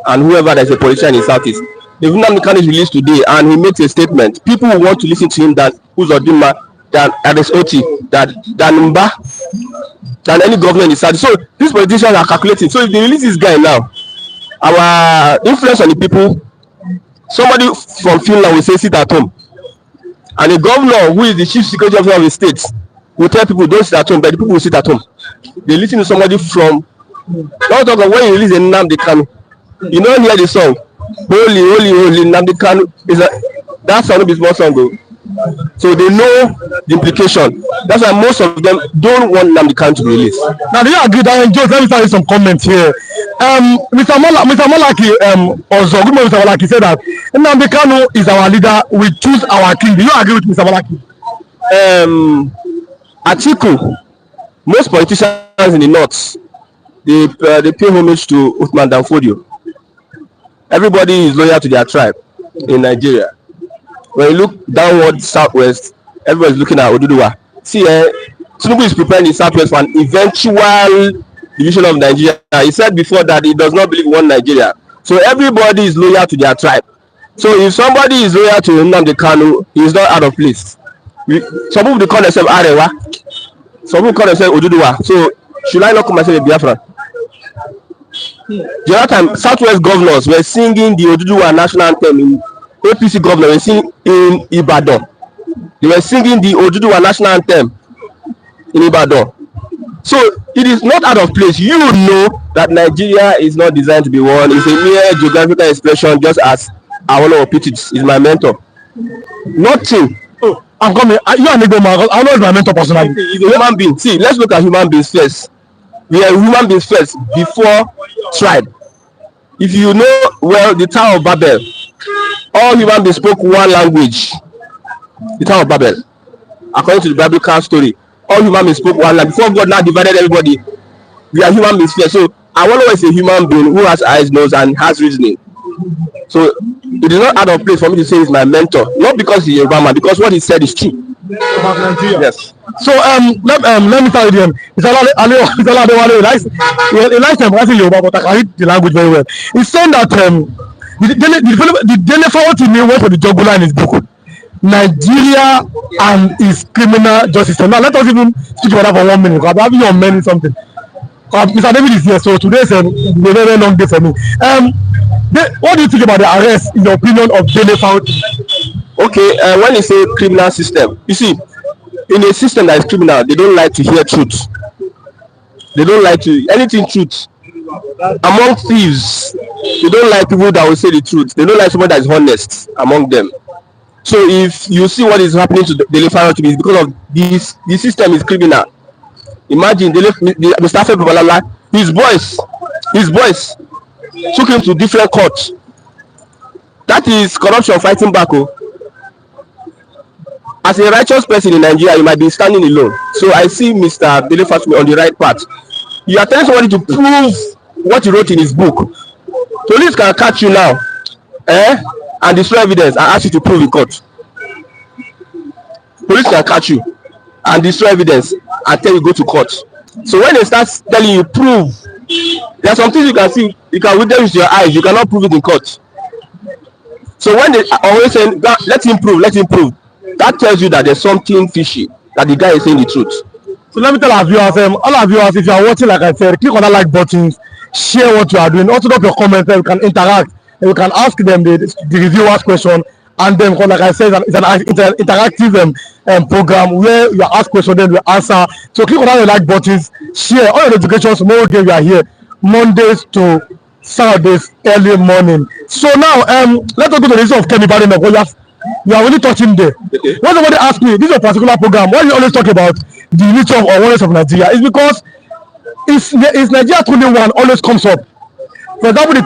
and whoever that is a politician in the southeast. If Nnamdi Kanu is released today and he makes a statement, people will want to listen to him than Uzodinma, than Adesoti, than Mba, than any governor in the south. So these politicians are calculating. So if they release this guy now, our influence on the people, somebody from Finland will say sit at home, and a governor who is the chief security officer of the state will tell people don't sit at home, but the people will sit at home. They listen to somebody from. Don't talk of when you release a Nnamdi Kanu, you don't hear the song holy holy holy Nnamdi Kanu is that song is small song though. So they know the implication. That's why most of them don't want Nnamdi Kanu to be released. Now, do you agree that, Joe, let me tell you some comments here. Mr. Malaki, also, good morning, Mr. Malaki, said that Nnamdi Kanu is our leader, we choose our king. Do you agree with Mr. Malaki? Atiku, most politicians in the north, they pay homage to Uthman Danfodio. Everybody is loyal to their tribe in Nigeria. When you look downward southwest, everybody is looking at Oduduwa. See, Tinubu is preparing the southwest for an eventual division of Nigeria. He said before that he does not believe in one Nigeria. So everybody is loyal to their tribe. So if somebody is loyal to Nnamdi Kanu, he is not out of place. Some people call themselves Arewa. Some people call themselves Oduduwa. So should I not call myself a Biafran? The other time, Southwest governors were singing the Oduduwa national anthem. In APC governors were singing in Ibadan. They were singing the Oduduwa national anthem in Ibadan. So it is not out of place. You know that Nigeria is not designed to be one. It's a mere geographical expression, just as Awolowo Pitich is my mentor. Nothing. Oh, I'm coming. You are Igbo man. I know it's my mentor personally. He's a human being. See, let's look at human beings first. We are human beings first before tribe. If you know well, the Tower of Babel, all human beings spoke one language. The Tower of Babel, according to the biblical story, all human beings spoke one language. Before God now divided everybody, we are human beings first. So Awolowo is a human being who has eyes, nose, and has reasoning. So it is not out of place for me to say he's my mentor, not because he's a Obama, because what he said is true. About Nigeria. Yes. So let me tell you again. Mr. He likes embracing Yoruba, but I can read the language very well. He's saying that the Delefa went for the jugular in his book, Nigeria and his criminal justice system. Now let us even speak about that for 1 minute. I'm having your men something. Mr. David is here, so today is a very, very long day for me. What do you think about the arrest, in your opinion, of Delefa? Okay, when you say criminal system, you see, in a system that is criminal, they don't like to hear truth. They don't like to anything truth. Among thieves, they don't like people that will say the truth. They don't like someone that is honest among them. So if you see what is happening to the Delefa, it's because of this. The system is criminal. Imagine Mustafa Babalala, his boys took him to different courts. That is corruption fighting back. As a righteous person in Nigeria, you might be standing alone. So I see Mr. Delefa on the right path. You are telling somebody to prove what he wrote in his book. Police can catch you now, and destroy evidence and ask you to prove in court. Police can catch you and destroy evidence and tell you go to court. So when they start telling you prove, there are some things you can see, you can witness with your eyes, you cannot prove it in court. So when they are always saying let him prove, that tells you that there's something fishy, that the guy is saying the truth. So let me tell our viewers, all our viewers, if you are watching, like I said, click on that like button, share what you are doing, also drop your comments, you can interact, and you can ask them the reviewers question, and then, like I said, it's an interactive program where you ask questions, then we answer. So click on all the like buttons, share all your notifications. Tomorrow again, we are here Mondays to Saturdays early morning. So now, let's go to the issue of Kemi Badenoch. You are really touching there. When somebody asks me, this is a particular program, why do you always talk about the unity of or oneness of Nigeria? It's because is Nigeria 21 always comes up. For example, the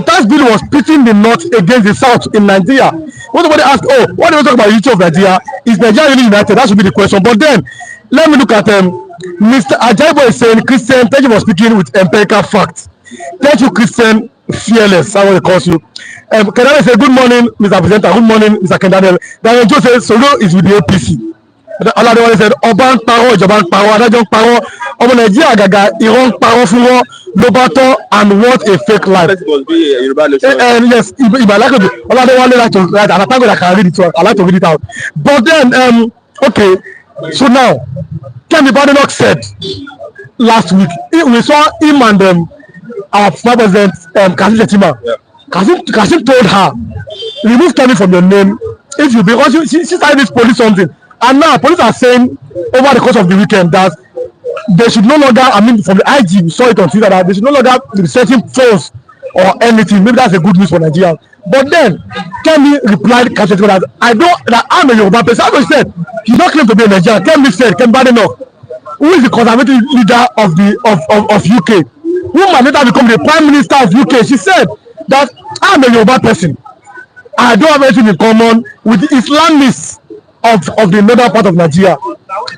tax bill was pitting the North against the South in Nigeria. When somebody asks, oh, why do you talk about the unity of Nigeria? Is Nigeria really united? That should be the question. But then, let me look at Mr. Ajaibo is saying, Christian, thank you for speaking with empirical facts. Thank you, Christian Fearless. That's what they call you. Kendale said, good morning, Mr. Presenter. Good morning, Mr. Kendale. Daniel Joe says, Soludo is with the APC. Oladewa said, Ọba ń parọ́, ìjọba ń parọ́, adájọ́ ń parọ́, ọmọ Nàìjíríà àgàgà irọ́ ń parọ́ fún wọn, ló bá tán, and what a fake life. Yes, if I like it, Oladewa like to write, and I thank God I can read it. I like to read it out. But then, okay, so now, Kemi Badenoch said last week, we saw him and our former president, Kashim Shettima. Yeah. Kashim told her, remove Kemi from your name if you, because she started this police something. And now police are saying over the course of the weekend that they should no longer, I mean, from the IG, we saw it on Twitter, that they should no longer be searching phones or anything. Maybe that's a good news for Nigeria. But then Kemi replied that I'm a Yoruba person. As I said, he don't claim to be a Nigerian. Kemi said, Kemi Badenoch, who is the conservative leader of UK, who might later become the Prime Minister of UK, she said that I'm a Yoruba person. I don't have anything in common with the Islamists of the northern part of Nigeria.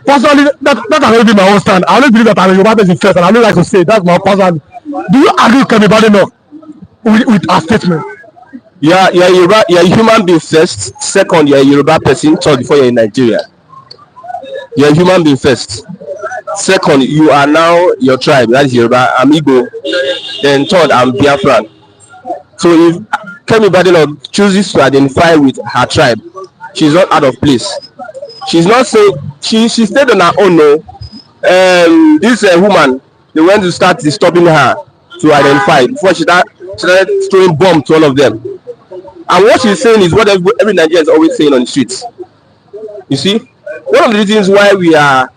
Personally, that has always been my own stand. I always believe that I'm a Yoruba person first, and I always like to say that's my personal. Do you agree with Kemi Badenoch with our statement? Yeah, you're a human being first. Second, you're a Yoruba person. Third, before you're in Nigeria, you're a human being first. Second, you are now your tribe. That is Yoruba. I'm Igbo. Then third, I'm Biafran. So if Kemi Badenoch chooses to identify with her tribe, she's not out of place. She's not saying she stayed on her own. No, this woman, they went to start disturbing her to identify before she started throwing bombs to all of them. And what she's saying is what every Nigerian is always saying on the streets. You see, one of the reasons why we are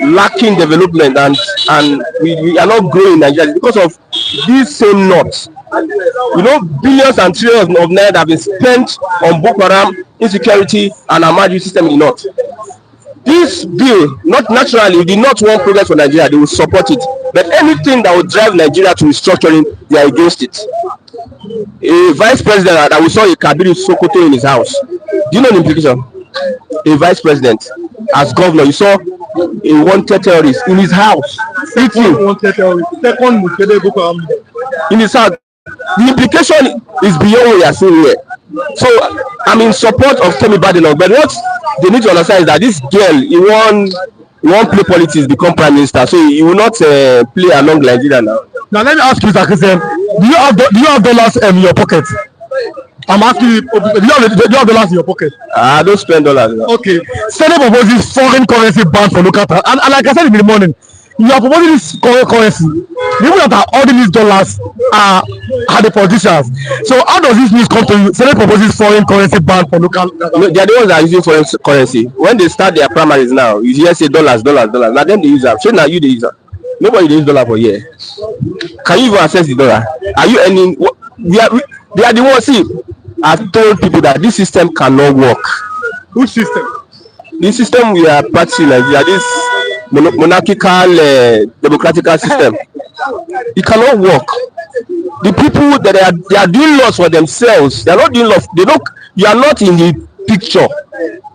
lacking development and we are not growing in Nigeria is because of this same North. You know, billions and trillions of naira have been spent on Boko Haram, insecurity, and our marginal system in the North. This bill, not naturally, did not want progress for Nigeria. They will support it. But anything that will drive Nigeria to restructuring, they are against it. A vice president that we saw a Kabiru Sokoto in his house. Do you know the implication? A vice president, as governor, you saw a wanted terrorist in his house. Wanted terrorist. In his house. The implication is beyond what we are seeing here. So I'm in support of Kemi Badenoch, but what they need to understand is that this girl, he won't play politics, become prime minister, so he will not play along Nigeria now. Now let me ask you, Mr. Christian, do you have dollars in your pocket? I'm asking you, do you have dollars in your pocket? I don't spend dollars. No. Okay. Senate proposes foreign currency ban for local and like I said in the morning, you are proposing this currency. The people that are holding these dollars are the politicians. So how does this news come to you? Senate proposes foreign currency ban for local. No, they are the ones that are using foreign currency. When they start their primaries now, you hear say dollars. Now them they use them. Shouldn't now you they use them? Nobody they use dollar for a year. Can you even access the dollar? Are you earning? They are the ones. See, I've told people that this system cannot work. Which system? The system we are practicing Nigeria, this monarchical democratical system, it cannot work. The people that they are doing laws for themselves, they are not doing laws. You are not in the picture.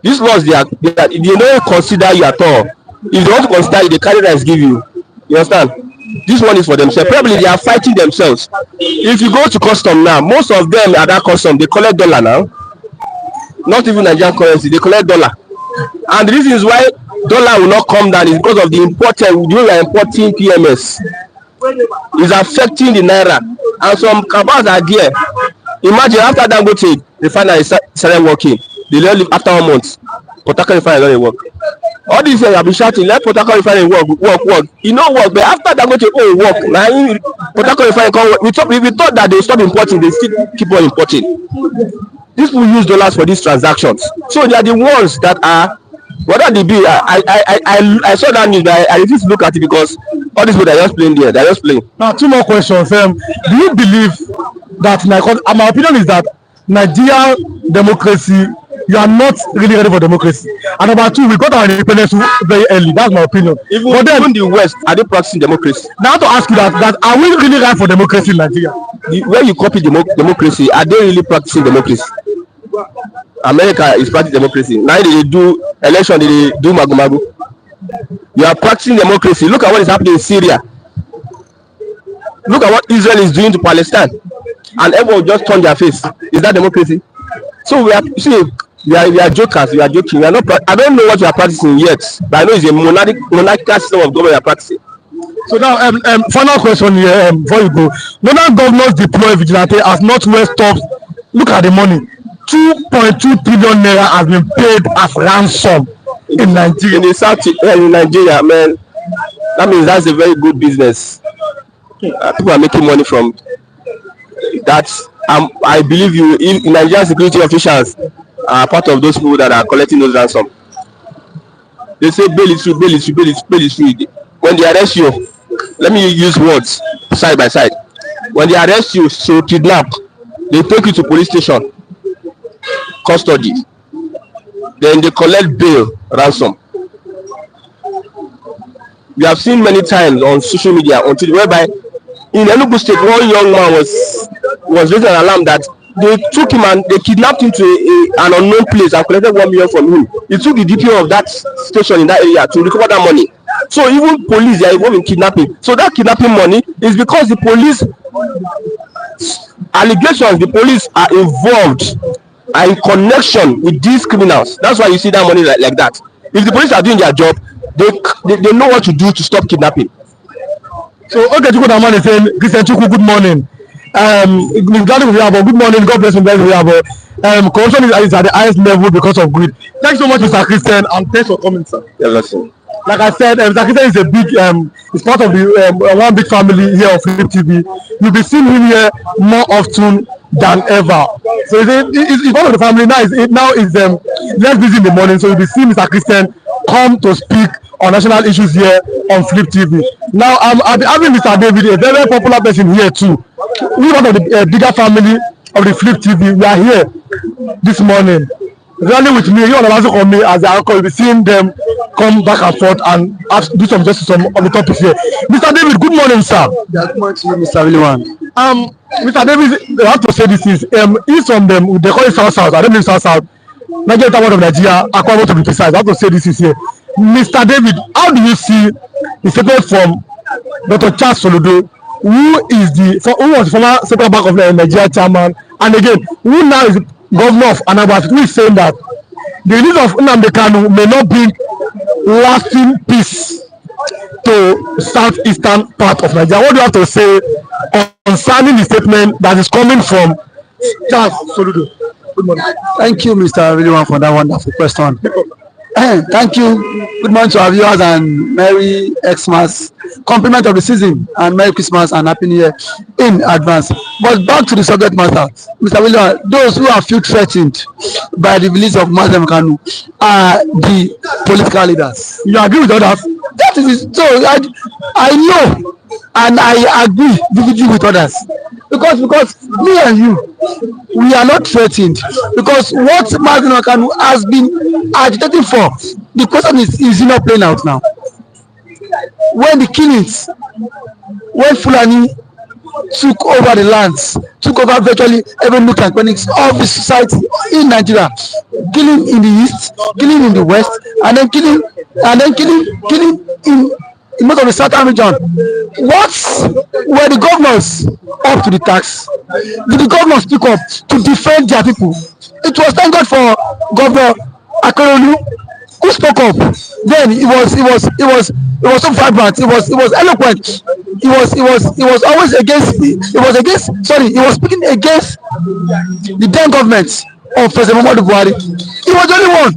These laws they don't consider you at all. If they want to consider you, they carry rights give you. You understand? This one is for themselves. Probably they are fighting themselves. If you go to custom now, most of them at that custom they collect dollar now. Not even Nigerian currency, they collect dollar. And the reason is why dollar will not come down is because of the imported. We are importing PMS. It's affecting the naira, and some cabals are there. Imagine after Dangote refinery started working, they let leave after 1 month. Port Harcourt refinery don't work. All these things have been shouting, let Port Harcourt refinery work. You know what? But after Dangote work, now Port Harcourt refinery come work. We thought that they stop importing, they still keep on importing. These people use dollars for these transactions. So they are the ones that are, whether they be, I saw that news, but I refuse to look at it because all these people are just playing there. They're just playing. Now, two more questions. Do you believe that, my opinion is that Nigeria democracy, you are not really ready for democracy. And number two, we got our independence very early. That's my opinion. Even the West, are they practicing democracy? Now to ask you that are we really ready for democracy in Nigeria? Where you copy democracy, are they really practicing democracy? America is practicing democracy. Now they do election, they do magu. You are practicing democracy. Look at what is happening in Syria. Look at what Israel is doing to Palestine. And everyone just turn their face. Is that democracy? So we are jokers. We are joking. We are not. I don't know what you are practicing yet, but I know it's a monarchical system of government you are practicing. So now, final question here before you go. Northern governors deploy vigilante as Northwest stops. Look at the money. 2.2 billion naira has been paid as ransom in Nigeria. In Nigeria, man, that means that's a very good business. People are making money from that. I believe you. In Nigerian security officials are part of those people that are collecting those ransom. They say bail is free, bail is free, bail is free. When they arrest you, let me use words side by side. When they arrest you, so kidnap, they take you to police station, custody, then they collect bail, ransom. We have seen many times on social media whereby in Enugu State, one young man was raising an alarm that they took him and they kidnapped him to an unknown place and collected 1 million from him. He took the DPO of that station in that area to recover that money. So even police, they are involved in kidnapping. So that kidnapping money is because the police allegations, the police are involved, are in connection with these criminals. That's why you see that money like that. If the police are doing their job, they know what to do to stop kidnapping. So okay, Chukwudaman is saying, Christian Chukwu, good morning. Good morning, God bless you, corruption is at the highest level because of greed. Thanks so much, Mr. Christian, and thanks for coming, sir. Like I said, Mr. Christian is a big, it's part of the one big family here of Flip TV. You'll be seeing him here more often than ever. So it's part of the family now. It's less busy in the morning, so you'll be seeing Mr. Christian come to speak on national issues here on Flip TV. Now I'll be having Mr. David, a very popular person here too. We're one of the bigger family of the Flip TV. We are here this morning. Really with me, you want to me as the uncle. You'll be seeing them come back and forth and do some justice on the topics here. Mr. David, good morning, sir. Yeah, good morning to you, Mr. William. Mr. David, I have to say this is he's from them. They call it South. I don't mean South. Nigeria Town of Nigeria. I want to be precise. I have to say this is here. Mr. David, how do you see the statement from Dr. Charles Soludo, who was the former Central Bank of Nigeria chairman, and again, who now is governor of Anambra, who is saying that the release of Nnamdi may not bring lasting peace to southeastern part of Nigeria? What do you have to say concerning the statement that is coming from Charles Soludo? Good morning. Thank you, Mr. William, for that wonderful question. Thank you. Good morning to our viewers and Merry Xmas, compliment of the season, and Merry Christmas and Happy New Year in advance. But back to the subject matter, Mr. William, those who are feel threatened by the release of Nnamdi Kanu are the political leaders. You agree with others? That is so. I know and I agree vividly with others. Because me and you, we are not threatened, because what Nnamdi Kanu has been agitating for, the question is not playing out now. When the killings, when Fulani took over the lands, took over virtually every nook and cranny of the society in Nigeria, killing in the east, killing in the west, and then killing in most of the southern region. What were the governors up to the task? Did the governors speak up to defend their people? It was, thank God for Governor Akorolu, who spoke up. Then it was so vibrant. It was eloquent. He was always against. He was speaking against the then government of President Muhammadu Buhari. He was the only one.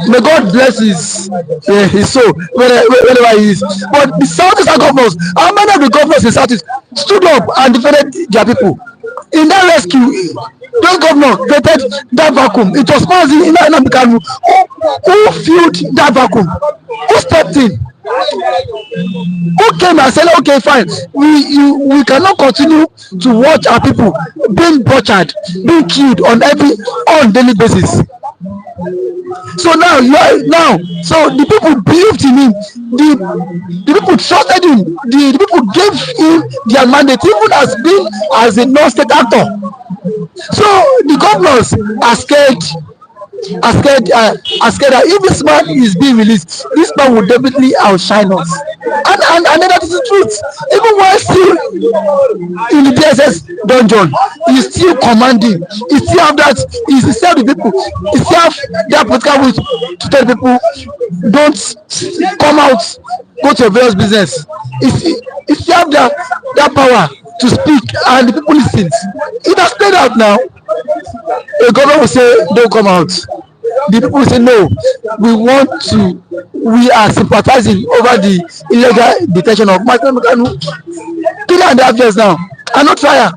May God bless his soul wherever he is. But the Southeastern governors, how many of the governors in Southeast stood up and defended their people? In that rescue, those governors created that vacuum. It was Mazi Nnamdi Kanu who filled that vacuum, who stepped in, who came and said, okay, fine, we cannot continue to watch our people being butchered, being killed on daily basis. So now so the people believed in him, the people trusted him, the people gave him their mandate, even as a non-state actor. So the governors are scared that if this man is being released, this man will definitely outshine us. And that is the truth. Even while still in the DSS dungeon, he's still commanding. He still have that. He still have the people. He still have that political will to tell people, don't come out, go to your various business. He still have that power to speak, and the people listen. It has played out now. The government will say, don't come out. The people will say, no, we are sympathizing over the illegal detention of Michael Mekanu. 3.5 years now, and no trial.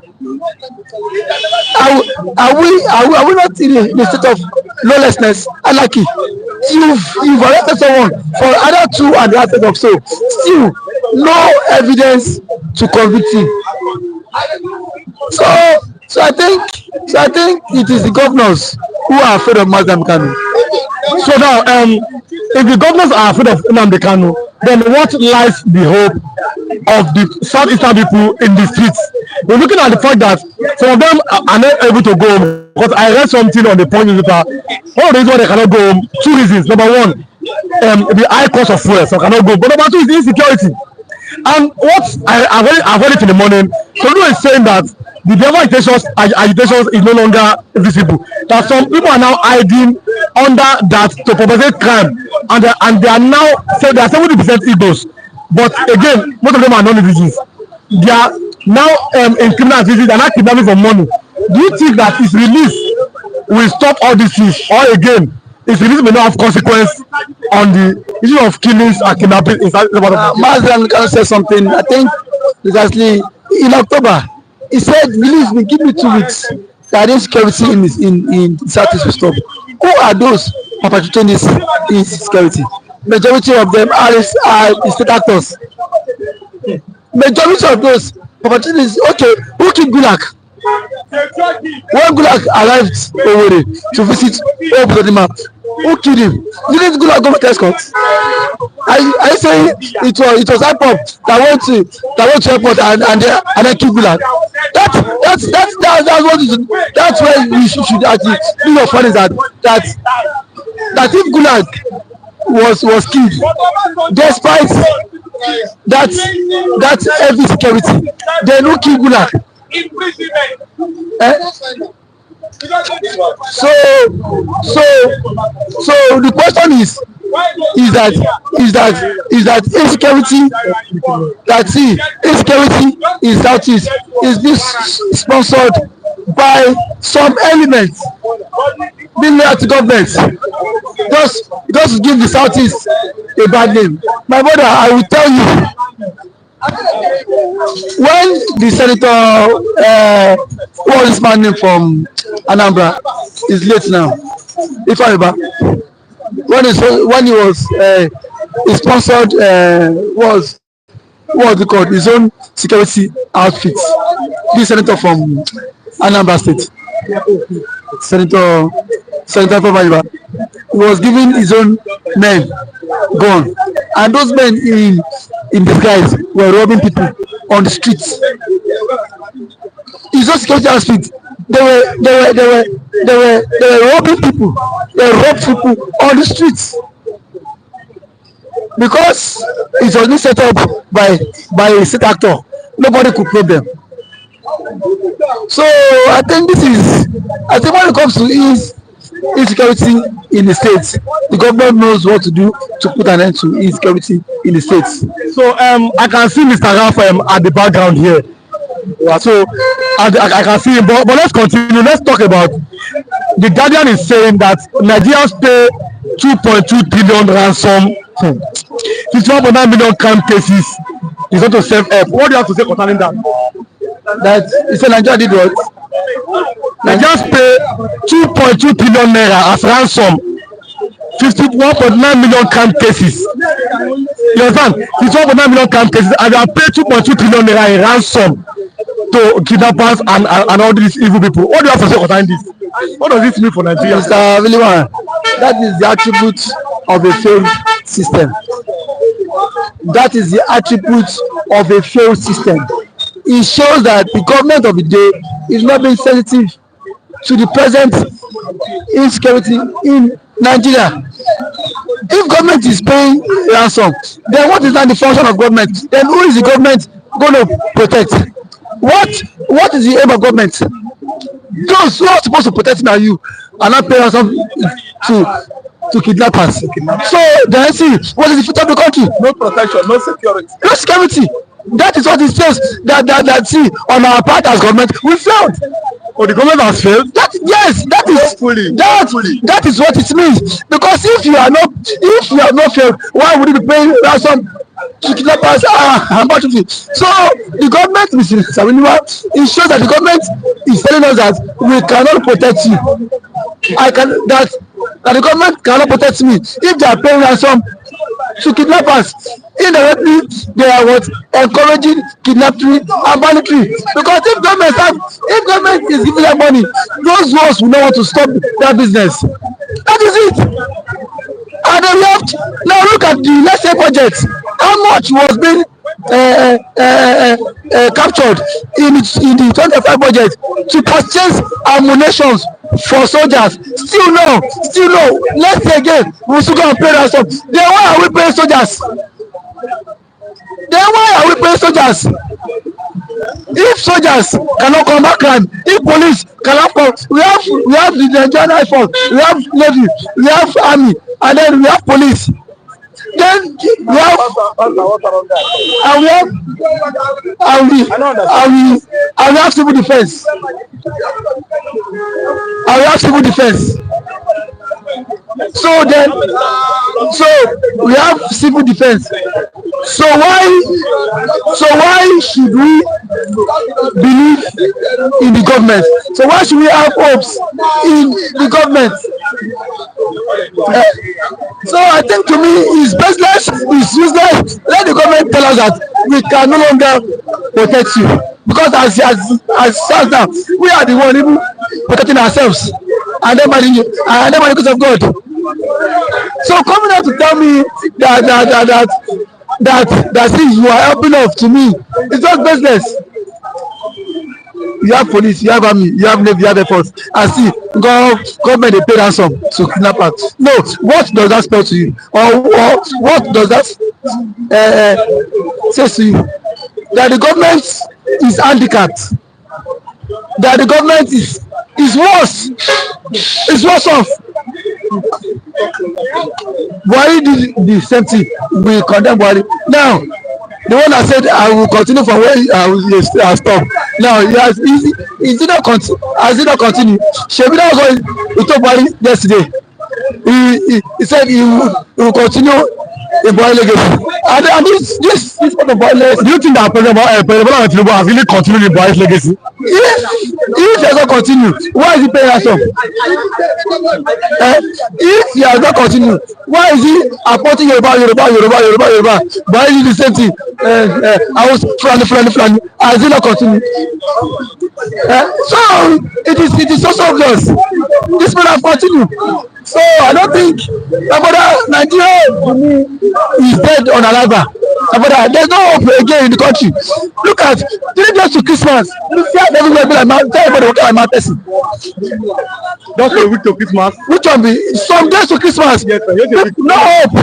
Are we not in a state of lawlessness, anarchy? You've arrested someone for either 2.5 years or so, still no evidence to convict him. So I think it is the governors who are afraid of Nnamdi Kanu. So now, if the governors are afraid of Nnamdi Kanu, then what lies the hope of the southeastern people in the streets? We're looking at the fact that some of them are not able to go home. Because I read something on the point newspaper. One of the reasons why they cannot go home, 2 reasons. Number one, the high cost of fuel, so cannot go. But number two is the insecurity. And what I've heard it in the morning, Soludo is saying that the devil agitations is no longer visible. That some people are now hiding under that to compensate crime, and they are now they are 70% Igbos. But again, most of them are non-indigenous. They are now in criminal activities. They are not kidnapping for money. Do you think that his release will stop all these things, or again, his release may not have consequence on the issue of killings and kidnapping inside the border? Mazi can say something. I think exactly in October. He said, release me, give me 2 weeks. That insecurity in Southeast will stop. Who are those perpetrating this insecurity? Majority of them are state actors. Majority of those perpetrating this. Okay, who killed Gulag? When Gulag arrived to visit Obudodima, who killed him? Didn't Gulag go to escort? I say it was IPOP that went to airport and then killed Gulag. That's where we should actually be your fun is that if Gulag was killed, despite that heavy security, they no kill Gulag. So the question is that insecurity in Southeast is this sponsored by some elements being loyal to government just give the Southeast a bad name. My brother, I will tell you, when the senator what was this man name from Anambra is late now, if I remember, when he was he sponsored what was it called, his own security outfit, this senator from Anambra State, Senator Fabaiba, was giving his own men gun, and those men in disguise were robbing people on the streets. His own security outfit, they were robbing people. They robbed people on the streets because it was being set up by a state actor. Nobody could probe them. So I think when it comes to insecurity in the states, the government knows what to do to put an end to insecurity in the states. So I can see Mr. Ralph at the background here. So I can see him, but let's continue. Let's talk about the Guardian is saying that Nigerians pay 2.2 trillion ransom, 51.9 million crime cases is not to self-help. What do you have to say concerning that? That he said Nigeria did what? Nigerians pay 2.2 billion naira as ransom. 51.9 million crime cases. You understand? 51.9 million crime cases, and they are paid 2.2 billion naira in ransom to kidnappers and all these evil people. What do you have to say concerning this? What does this mean for Nigeria? Mr. Williman, that is the attribute of a failed system. That is the attribute of a failed system. It shows that the government of the day is not being sensitive to the present insecurity in Nigeria. If government is paying ransom, then what is not the function of government? Then who is the government going to protect? What is the aim of government? Those who are supposed to protect now you are not paying ransom to kidnappers. So then see, what is the future of the country? No protection, no security. No security. That is what it says. That see, on our part as government, we failed. Oh, the government has failed? That is what it means. Because if you have not failed, why would you be paying ransom to kidnappers and battery? So the government, Mr. Sabiniwa, it shows that the government is telling us that we cannot protect you. That the government cannot protect me if they are paying ransom to kidnappers. Indirectly, they are encouraging kidnapping and banditry. Because if government is giving them money, those ones will not want to stop that business. That is it. And then we have now look at the let's say budget. How much was being captured in the 25 budget to purchase ammunition for soldiers? Still no. Let's say again, we should go and pay ransom. Then why are we paying soldiers? If soldiers cannot combat crime, if police cannot come, we have the Nigerian Air Force, we have Navy, we have Army, and then we have police. Then we have civil defense. So we have civil defense. So why should we believe in the government? So why should we have hopes in the government? So I think to me it's baseless, it's useless. Let the government tell us that we can no longer protect you, because as now we are the one even protecting ourselves, and then by the grace of God. So coming out to tell me that see, you are helping us, to me it's just business. You have police, you have army, you have navy, you have air force, and see government dey pay ransom to kidnappers. No, what does that spell to you, or what does that say to you? That the government is handicapped, that the government is worse off. Buhari did the same thing. We condemn Buhari. Now the one that said I will continue from where I stop. Now has it not continue? Shebi that was what he told Buhari yesterday. He said he will continue the Buhari legacy. And this part of Buhari legacy. Do you think that President Tinubu has really continued the Buhari's legacy? If he has not continued, why is he paying ransom? If he has not continued, why is he appointing Yoruba? Buhari did the same thing. I was Fulani. Has he not continued? So it is so obvious. This man has continued. So I don't think Nigeria is dead on arrival. There's no hope again in the country. Look at 3 days to Christmas. You see how everywhere be like man. Tell everybody what kind of person. Just a week to Christmas. Which one be? Some days to Christmas. Yes, sir. No hope.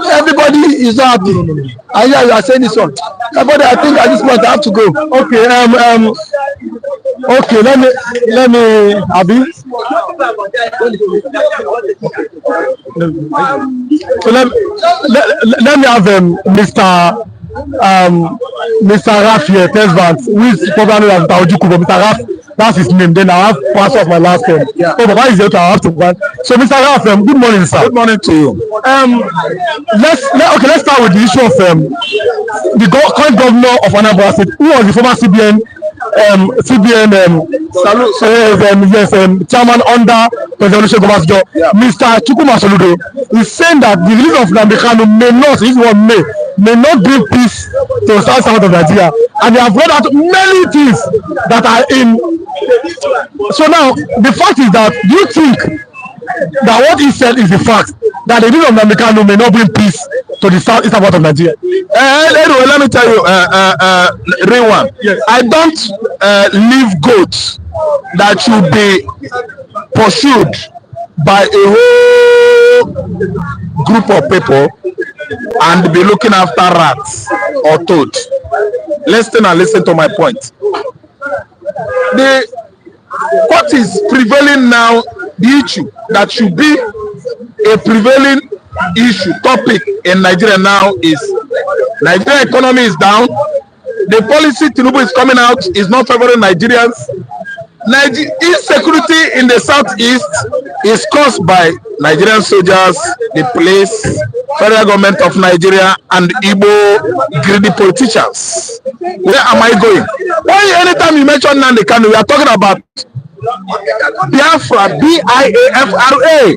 Everybody is not happy. And yeah, you are saying this one. Everybody, I think at this point I have to go. Okay, let me Abi. So let me have Mr. Raf here, First Bank, who is probably known as Mr. Mr. Raf, that's his name. Then I have passed off my last name. Yeah. Oh, Baba is here to have to one. So Mr. Raf, good morning, sir. Good morning to you. Let's start with the issue of the current governor of Nnamdi State, who was the former CBN CBN chairman under President Olusegun, Mr. Chukwuma-Soludo, is saying that the release of Nnamdi Kanu may not, if one may not bring peace to the south of Nigeria, and they have read out many things that are in. So now the fact is that, do you think that what he said is the fact that the release of Nnamdi Kanu may not bring peace to the southeastern part of Nigeria? Anyway, let me tell you, Rewan, yes. I don't leave goats that should be pursued by a whole group of people and be looking after rats or toads. Listen and listen to my point. What is prevailing now, the issue that should be a prevailing topic in Nigeria now is Nigeria economy is down. The policy Tinubu is coming out is not favoring Nigerians. Insecurity in the southeast is caused by Nigerian soldiers, the police, federal government of Nigeria, and Igbo greedy politicians. Where am I going? Why anytime you mention Nnamdi Kanu, we are talking about Biafra, B-I-A-F-R-A.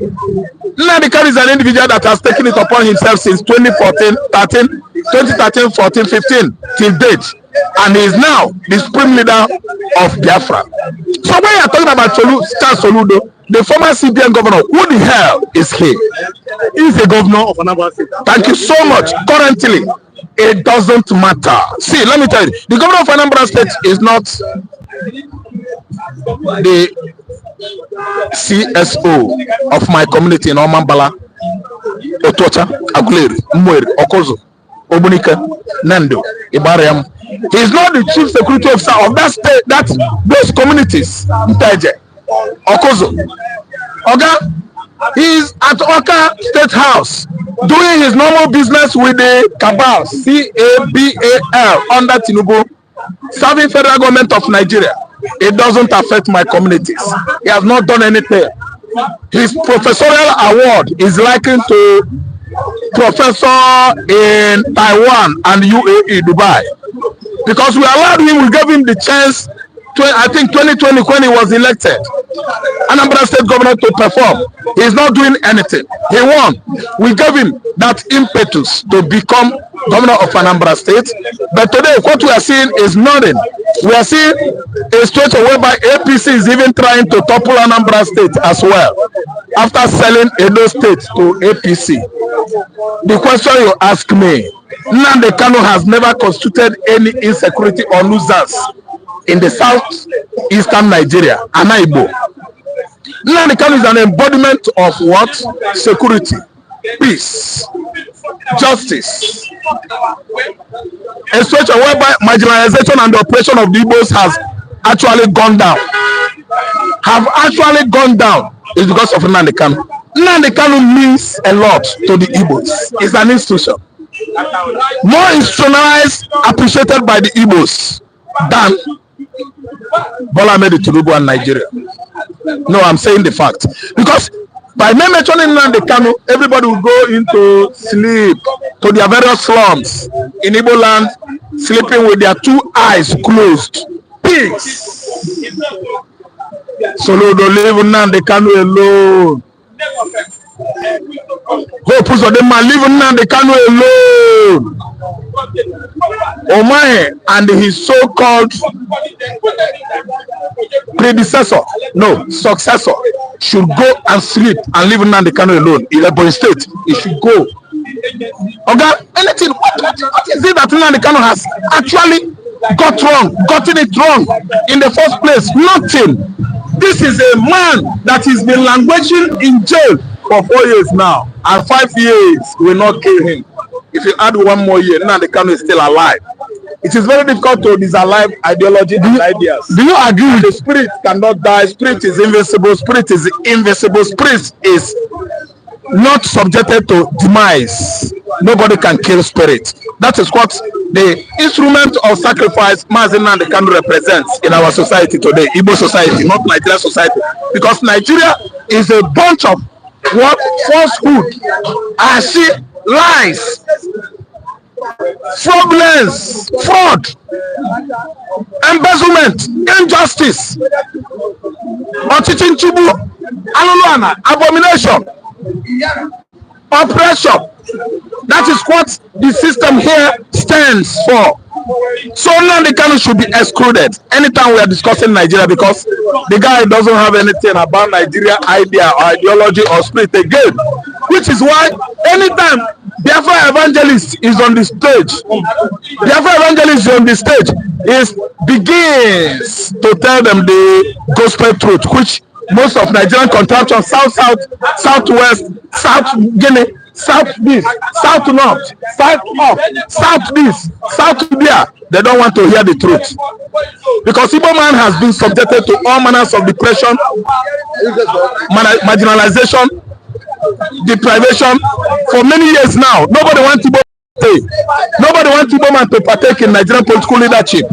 Nnamdi Kanu is an individual that has taken it upon himself since 2013, 14, 15 till date, and he is now the supreme leader of Biafra. So when you are talking about Soludo, the former CBN governor, who the hell is he? He is the governor of Anambra State. Thank you so much. Currently, it doesn't matter. See, let me tell you, the governor of Anambra State is not the CSO of my community in Omambala, Otocha, Aguleri, Mweri, Okozo, Obunika, Nando, Ibarayam. He is not the chief security officer of that state, those communities. Ntaje, Okozo. Oga, he is at Oka State House doing his normal business with the cabal, C-A-B-A-L, under Tinubu, serving federal government of Nigeria. It doesn't affect my communities. He has not done anything. His professorial award is likened to professor in Taiwan and UAE, Dubai. Because we allowed him, we gave him the chance, I think 2020 when he was elected, Anambra State governor, to perform. He is not doing anything. He won. We gave him that impetus to become governor of Anambra State. But today, what we are seeing is nothing. We are seeing a situation whereby APC is even trying to topple Anambra State as well, after selling Edo State to APC. The question you ask me, Nnamdi Kanu has never constituted any insecurity or nuisance in the southeastern Nigeria, Anaibo. Nnamdi Kanu is an embodiment of what? Security, peace, justice. A situation whereby marginalization and the oppression of the Igbos has actually gone down. Is because of Nnamdi Kanu. Nnamdi Kanu means a lot to the Igbos. It's an institution. More institutionalized, appreciated by the Igbos than Bola Ahmed Tinubu and Nigeria. No, I'm saying the fact. Because by me mentioning Nnamdi Kanu, everybody will go into sleep to their various slums in Igbo land, sleeping with their two eyes closed. Peace. Soludo, leave Nnamdi Kanu alone. Hope so the man leave Nnamdi Kanu alone. Omae and his so-called successor should go and sleep and leave Nnamdi Kanu alone. In Ebonyi State, he should go. Okay, anything? What is it that Nnamdi Kanu has actually gotten it wrong in the first place? Nothing. This is a man that has been languishing in jail for 4 years now, and 5 years will not kill him. If you add 1 more year, Nnamdi Kanu is still alive. It is very difficult to disalive ideology and ideas. Do you agree? The spirit cannot die. Spirit is invincible. Spirit is invisible. Spirit is not subjected to demise. Nobody can kill spirit. That is what the instrument of sacrifice Nnamdi Kanu represents in our society today, Igbo society, not Nigerian society. Because Nigeria is a bunch of what? Falsehood, lies. fraudulence, fraud, embezzlement, injustice, abomination, oppression. That is what the system here stands for. So Nnamdi Kanu should be excluded anytime we are discussing Nigeria, because the guy doesn't have anything about Nigeria idea or ideology or spirit again, which is why anytime Biafra evangelist is on the stage, begins to tell them the gospel truth, which most of Nigerian contraptions, south, southwest, south Guinea, south this, south north, south up, south this, south there, they don't want to hear the truth, because Igbo man has been subjected to all manners of depression, marginalization, deprivation for many years now. Nobody wants Igbo man to partake in Nigerian political leadership,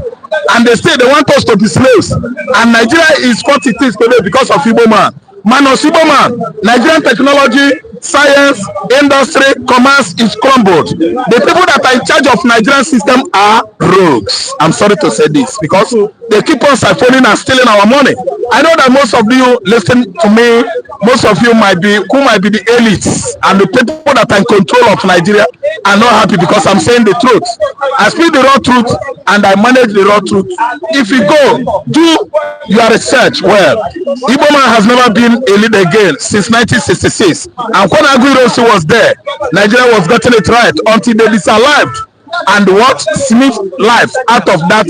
and they want us to be slaves, and Nigeria is what it is today because of Igbo man. Manos Igbo man, Nigerian technology, science, industry, commerce is crumbled. The people that are in charge of Nigerian system are rogues. I'm sorry to say this, because they keep on siphoning and stealing our money. I know that most of you listen to me, most of you might be the elites, and the people that are in control of Nigeria are not happy because I'm saying the truth. I speak the raw truth and I manage the raw truth. If you go do your research, well, Igbo man has never been a leader again since 1966, and when Aguirosi was there, Nigeria was getting it right until they disallowed and what sniffed life out of that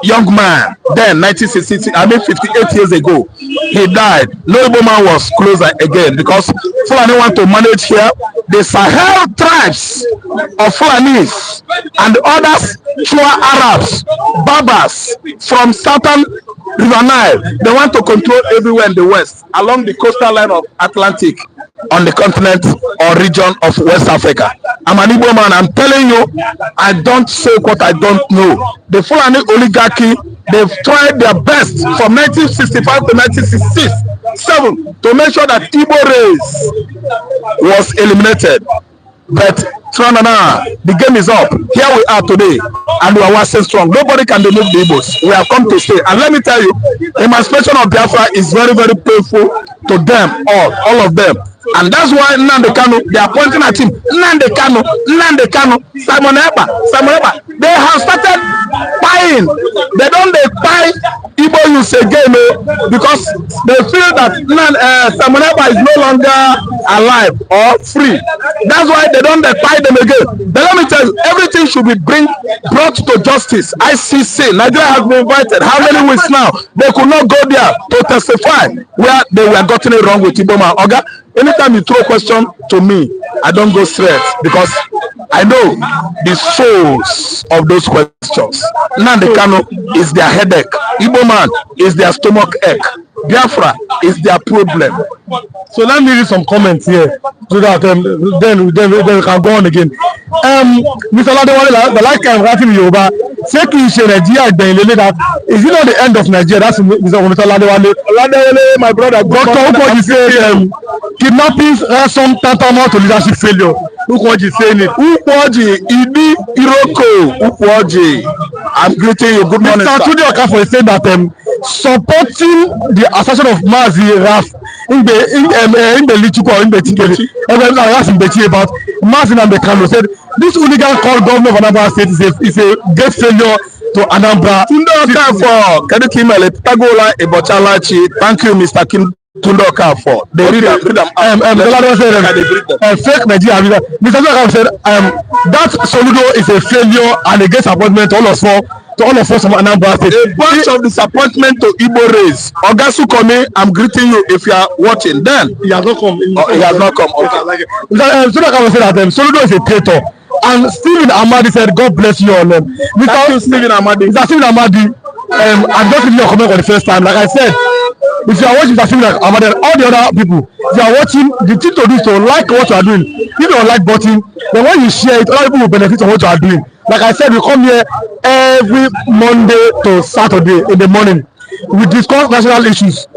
young man. Then 1966, 58 years ago, he died. No Igbo man was closer again, because Fulani want to manage here the Sahel tribes of Fulanis and others, Chua Arabs, Berbers from southern River Nile. They want to control everywhere in the west, along the coastal line of Atlantic, on the continent or region of West Africa. I'm an Igbo man. I'm telling you, I don't say what I don't know. The Fulani oligarchy, they've tried their best from 1965 to 1967 to make sure that Igbo race was eliminated. But the game is up. Here we are today, and we are waxing strong. Nobody can remove the Igbos. We have come to stay. And let me tell you, emancipation of Biafra is very, very painful to them, all of them. And that's why Nnamdi Kanu, they are pointing at him. Nnamdi Kanu, Simon Eba. They have started buying. They don't buy Igbo youth again, because they feel that Simon Eba is no longer alive or free. That's why they don't buy them again. But let me tell you, everything should be brought to justice. ICC, Nigeria has been invited. How many weeks now? They could not go there to testify where they were gotten it wrong with Igbo man. Oga, anytime you throw a question to me, I don't go straight, because I know the source of those questions. Nnamdi Kanu is their headache. Igbo man is their stomach ache. Biafra is their problem. So let me read some comments here, so that then we can go on again. Mr. Ladewale, the like I'm writing in Yoruba, say Nigeria that is it not the end of Nigeria? That's Mr. Ladewale. Ladewale, my brother. Dr. Ukoji said kidnappings are some tantamount to leadership failure. Ukoji saying it. Ukoji, Idi Iroko, Ukoji. I'm greeting you. Good morning, Mr. Tudio Okafor said that supporting the assertion of Mazi Raf in the Lichuko, in the Tingeli, about Mazi Nnamdi Kanu said this hooligan called governor of Anambra State is a great failure to Anambra. Thank you, Mr. Kim. Tundo Okafor. They read them. Fake Nigeria. Mr. Okafor said that Soludo is a failure and a great appointment to all of us from Anambra State. A bunch of disappointment to Igbo race. Ogasu Kone, I'm greeting you if you are watching. Then he has not come. He has not come. Okay. Mr. Okafor said that Soludo is a traitor. And Stephen Amadi said, God bless you all. Mr. Stephen Amadi. I'm just giving you a comment for the first time. Like I said, if you are watching Mr. Stephen Amadi and all the other people, if you are watching, the thing to do is to like what you are doing. If you don't like button, then when you share it, other people will benefit from what you are doing. Like I said, we come here every Monday to Saturday in the morning. We discuss national issues,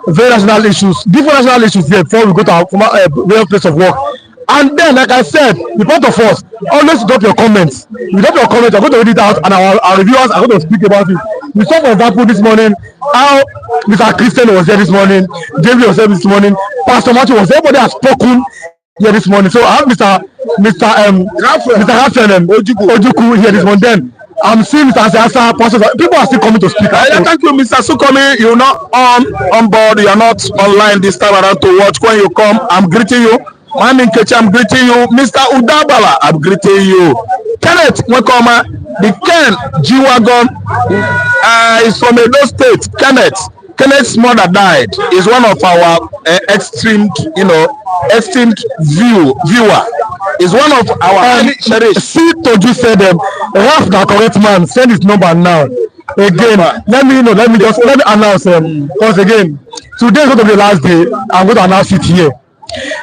very national issues, different national issues here before we go to our real place of work. And then, like I said, the point of us, always drop your comments. You drop your comments, I'm going to read it out, and our reviewers are going to speak about it. We saw, for example, this morning, how Mr. Christian was here this morning, David was here this morning, Pastor Matthew was there, everybody has spoken here this morning. So I have Mr. Rafael Ojuku here this morning. Then I'm seeing Mr. Asiasa, pastors, people are still coming to speak. Thank you, Mr. Sukomi. You're not on board, you're not online this time around to watch. When you come, I'm greeting you. Mami Nkechi, I'm greeting you. Mr. Udabala, I'm greeting you. Kenneth Nwekoma, the Ken G-Wagon is from Edo State. Kenneth's mother died. Is one of our esteemed viewer. Is one of our see Toju said Raf the correct man, send his number now. Again, let me announce because again, today is going to be the last day. I'm going to announce it here.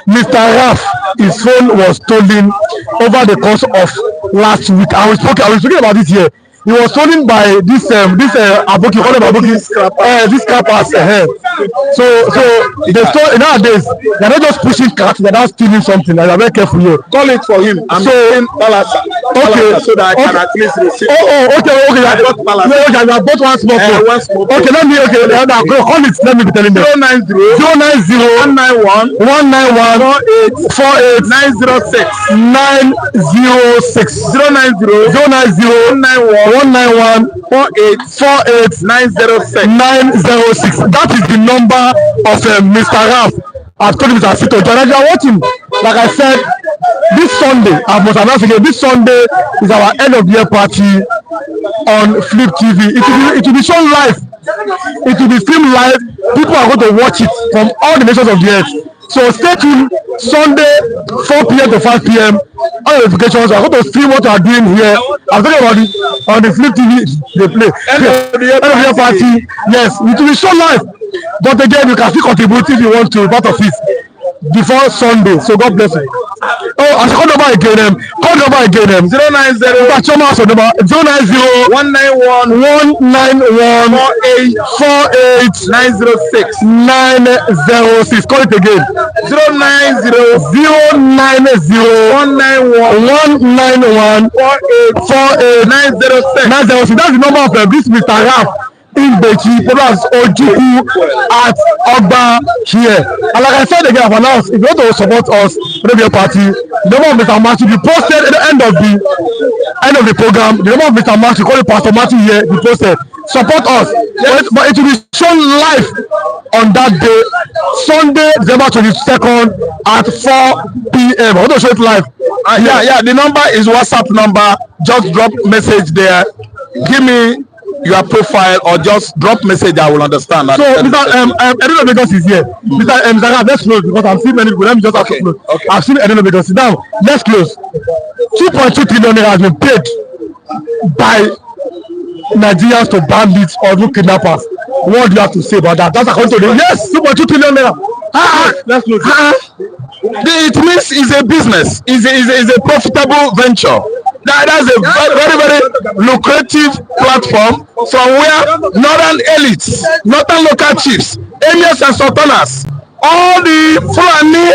Mr. Raf, his phone was stolen over the course of last week. I was speaking about it here. He was stolen by this aboki, this scrappers. So they stole nowadays. They're not just pushing carts, they're not stealing something. They're very careful here. Call it for him. I'm saying Palasa. Okay. So that I can at least receive. Okay. I bought Palasa. I bought one small phone. Okay, let me call it. Let me be telling them. 090 191 48 906 090 191 48 906. That is the number of Mr. Raf. I've told Mr. Sito. If you are watching, like I said, this Sunday, I must announce again, this Sunday is our end of year party on Flip TV. It will be shown live. It will be filmed live. People are going to watch it from all the nations of the earth. So stay tuned. Sunday, 4 p.m. to 5 p.m. All notifications. I'm going to stream what we are doing here. I'm talking about on the Flip TV. They play. End of the year party. Yes, it will be shown live. But again, you can still contribute if you want to be part of it before Sunday. So God bless you. Oh, I should call number again. 090 191 48 906. Call it again. 090 191 48 906. That's the number of this Mr. Raf in Bechi, Polas Ojuku at Ogba here. And like I said again, I've announced, if you want to support us, Radio Party, the number of Mr. Matthew will be posted at the end of the program. The number of Mr. Matthew, call it Pastor Matthew here, will be posted. Support us. Yes. But it will be shown live on that day, Sunday, December 22nd at 4 p.m. I want to show it live. Yeah, the number is WhatsApp number. Just drop message there. Give me your profile or just drop message. I will understand that. So Mr. Edino Lagos is here. Mr. Raf, let's close because I'm seeing many people. Let me just close. Okay. I've seen Edino Lagos. Now let's close. 2.2 trillion has been paid by Nigerians to bandits or kidnappers. What do you have to say about that? That's according to the yes, 2.2 trillion naira. Let's close. It means it's a business. It's a profitable venture. That's a very, very lucrative platform from where northern elites, northern local chiefs, emirs and sultanas, all the Fulani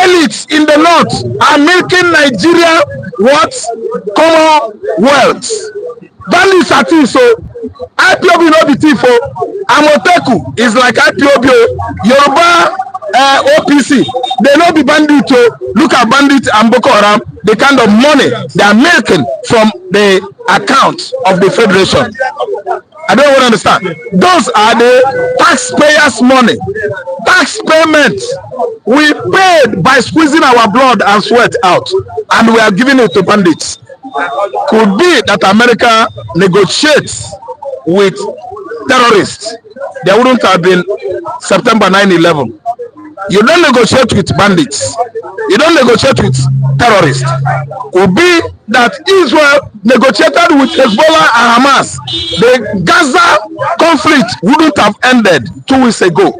elites in the north are making Nigeria what? Commonwealth. Bandits are thieves, so IPOB no be thief. Amoteku is like IPOB. Yoruba OPC, they no be bandit. Look at bandit and Boko Haram, the kind of money they are making from the account of the federation. I don't want to understand. Those are the taxpayers' money. Tax payment. We paid by squeezing our blood and sweat out, and we are giving it to bandits. Could be that America negotiates with terrorists. There wouldn't have been September 9/11. You don't negotiate with bandits. You don't negotiate with terrorists. Could be that Israel negotiated with Hezbollah and Hamas. The Gaza conflict wouldn't have ended 2 weeks ago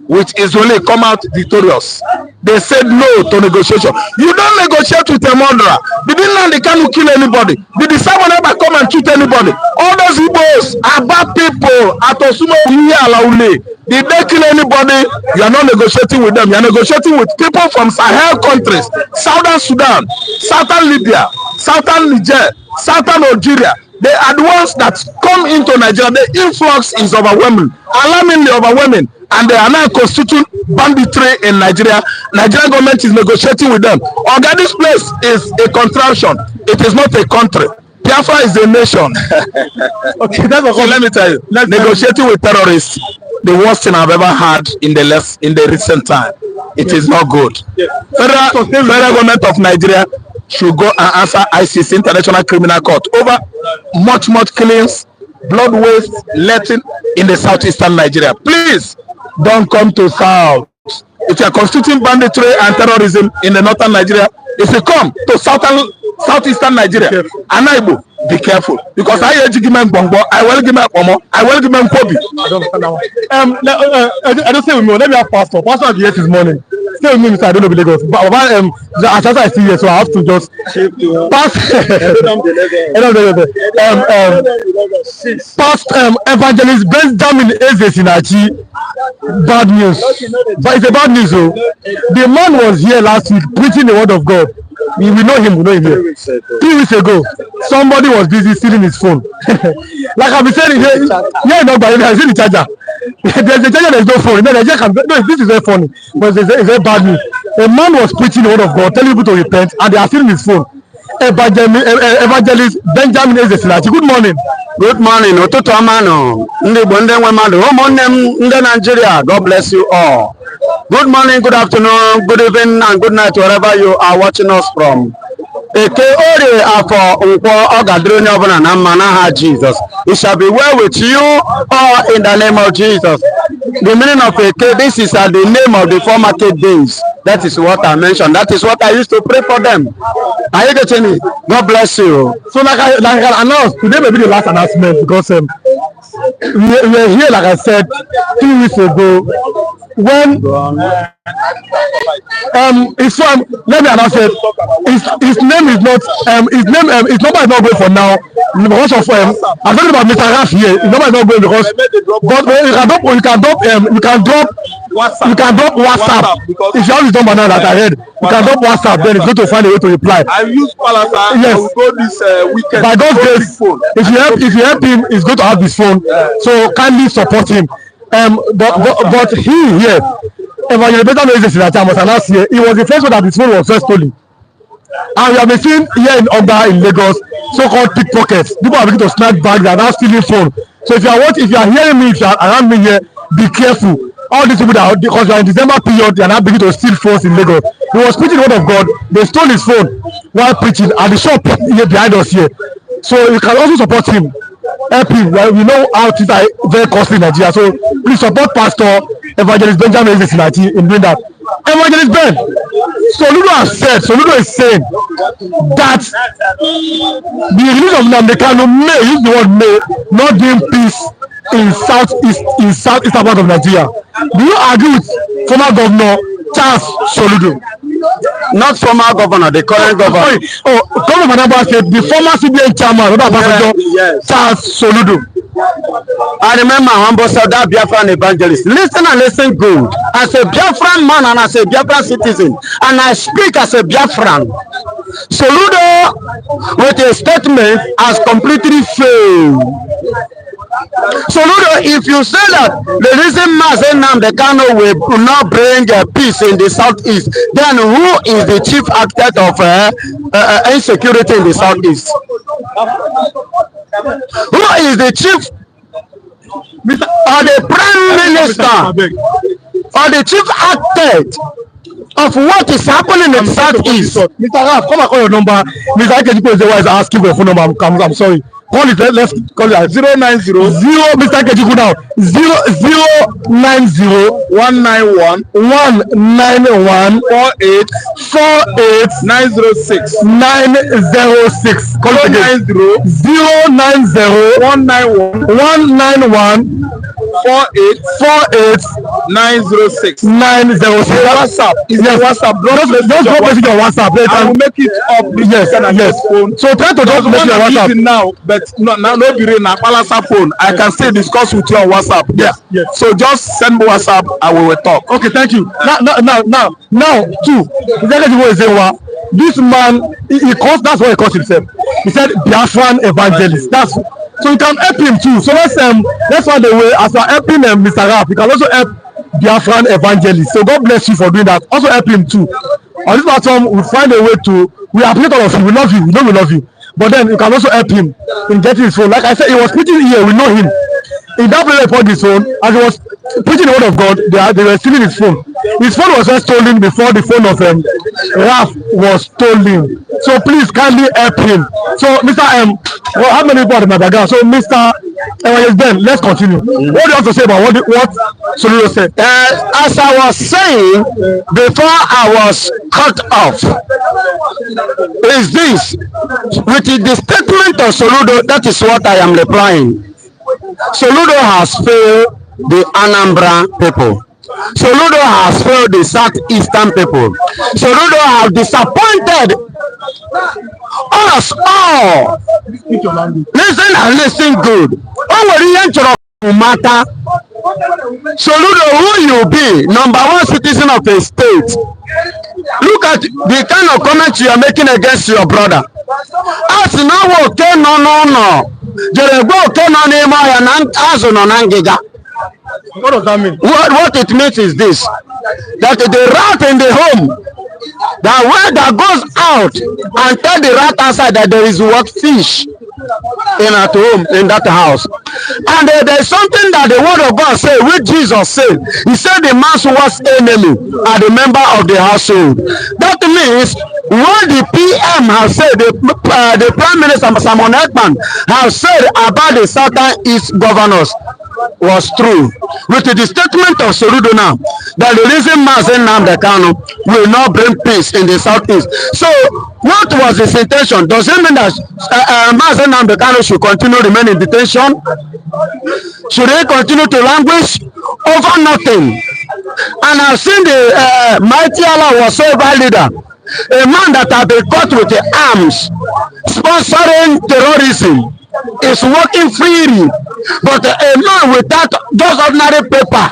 with Israeli come out victorious. They said no to negotiation. You don't negotiate with a murderer. Did Nnamdi Kanu kill anybody? Did the Sabon ever come and shoot anybody? All those Igbos are bad people. Atosumo Alaule. Did they kill anybody? You are not negotiating with them. You are negotiating with people from Sahel countries, Southern Sudan, Southern Libya, Southern Niger, Southern Algeria. They are the ones that come into Nigeria. The influx is overwhelming, alarmingly overwhelming, and they are now constituting banditry in Nigeria. Nigerian government is negotiating with them. Okay, this place is a contraption. It is not a country. Biafra is a nation. Okay, that's so let me tell you, negotiating with terrorists, the worst thing I've ever had in the recent time. It is not good. Federal government of Nigeria should go and answer ICC, International Criminal Court, over much killings, blood waste, letting in the southeastern Nigeria. Please don't come to south. If you are constituting banditry and terrorism in the northern Nigeria, if you come to southeastern Nigeria, Anaibu, be careful, because I will give them bongo, I will give them omo, I will give them kobi. I don't understand that one. I don't say with me. Let me have pastor. Pastor has been here this morning. Stay with me, Mr. I don't know the Lagos. But as I see here, so I have to just pass. Past evangelist Benjamin Ezesinachi. Bad news, but it's a bad news. So the man was here last week preaching the word of God. We know him here. 3 weeks ago, somebody was busy stealing his phone. Like I've been saying, yeah, no, but I see the charger. There's a charger, there's no phone. No, this is very funny, but it's very bad news. A man was preaching the word of God, telling people to repent, and they are stealing his phone. Evangelist Benjamin Ezesinachi. Good morning. Good morning. Ụtụtụ ọma nọ. Ndị Igbo ndị nwe mmadụ, ụmụnne m ndị Nigeria, God bless you all. Good morning, good afternoon, good evening, and good night wherever you are watching us from. Eke Orie Afọ Nkwọ ọ ga-adịrị onye ọbụla na mma n'aha Jesus. It shall be well with you all in the name of Jesus. The meaning of Eke, this is the name of the 4 market days. That is what I mentioned. That is what I used to pray for them. Are you getting it? God bless you. So like I announced, today may be the last announcement because we were here, like I said, 2 weeks ago when let me announce it. His name is not his number is not going for now because of I'm talking about Mr. Raf here. His number is not going because you can drop WhatsApp. If you have his number now that I heard, you can drop WhatsApp, then it's going to find a way to reply. I use Palata. Yes. I will go this weekend. By God's grace, if you help him, he's going to have his phone. So kindly support him. But he here, Evangelist Benjamin Ezesinachi, last year, he was the first one that his phone was first stolen. And we have been seeing here in Ogba in Lagos, so-called pickpockets. People are beginning to snatch bags, they are now stealing phone. So if you are hearing me, if you are around me here, be careful. All these people that are, because you are in December period, they are now beginning to steal phones in Lagos. He was preaching the word of God, they stole his phone while preaching at the shop here behind us here. So you can also support him, help him. Well, we know how things are very costly in Nigeria. So please support Pastor Evangelist Benjamin Ezesinachi in doing that. Evangelist Ben, Soludo is saying that the release of Nnamdi may use the word may not bring peace in southeast part of Nigeria. Do you agree with former governor Charles Soludo? Not former governor, the current governor. Governor of Anambra State, the former CBN chairman, yes. Charles Soludo. I remember Ambassador Biafran evangelist. Listen and listen good. As a Biafran man and as a Biafran citizen, and I speak as a Biafran. Soludo, with a statement, has completely failed. Soludo, if you say that the reason Mazen Nnamdi will not bring peace in the southeast, then who is the chief architect of insecurity in the southeast? Who is the chief or the prime minister or the chief architect of what is happening in the southeast? Mr. Raf, come and call your number. Mr. Kejipo is the one asking for a phone number. I'm sorry. Call it. Let's call it 090 Mr. Kejipo now 090 191 191 48 48 906 906. Call it again. 090 191 191 48 906. 906. WhatsApp. It's Yes. WhatsApp. Just drop message on WhatsApp. I will make it up. Yes, yes. Phone. So try to drop message on WhatsApp now, but no be na Palasa phone. I can still discuss with you on WhatsApp. Yes, yes. So just send me WhatsApp. I will talk. Okay, thank you. Now, two. This man, he calls. That's what he calls himself. He said Biafran evangelist. That's so you can help him too. So let's find a way. As we're helping Mr. Rap, you can also help Biafran evangelist. So God bless you for doing that. Also help him too. On this platform, we find a way to. We appreciate all of you. We love you. We know we love you. But then you can also help him in getting his phone. Like I said, he was preaching here. We know him. In that place, for his phone, as he was preaching the word of God, they were stealing his phone. His phone was just stolen before the phone of Raf was stolen. So please kindly help him. So Mr. Well, how many people are in my background? So Mr. Ben, let's continue. What do you have to say about what Soludo said? As I was saying before I was cut off, is this with the statement of Soludo? That is what I am replying. Soludo has failed the Anambra people. Soludo has failed the Southeastern people. Soludo has disappointed us all. Listen and listen good. No matter Soludo who you be, number one citizen of a state. Look at the kind of comments you are making against your brother. As now, okay, no. What does that mean? What it means is this: that the rat in the home, the one that goes out and tell the rat outside that there is what fish in at home in that house, and there is something that the word of God said, which Jesus said. He said the man's worst enemy are the member of the household. That means what the PM has said, the Prime Minister Simon Ekman has said about the Southern East governors was true. With the statement of Soludo now, that the reason Nnamdi will not bring peace in the Southeast. So, what was his intention? Does it mean that Nnamdi should continue to remain in detention? Should he continue to languish over nothing? And I've seen the mighty Allah was so leader, a man that had been caught with the arms, sponsoring terrorism, is working freely, but a man without just ordinary paper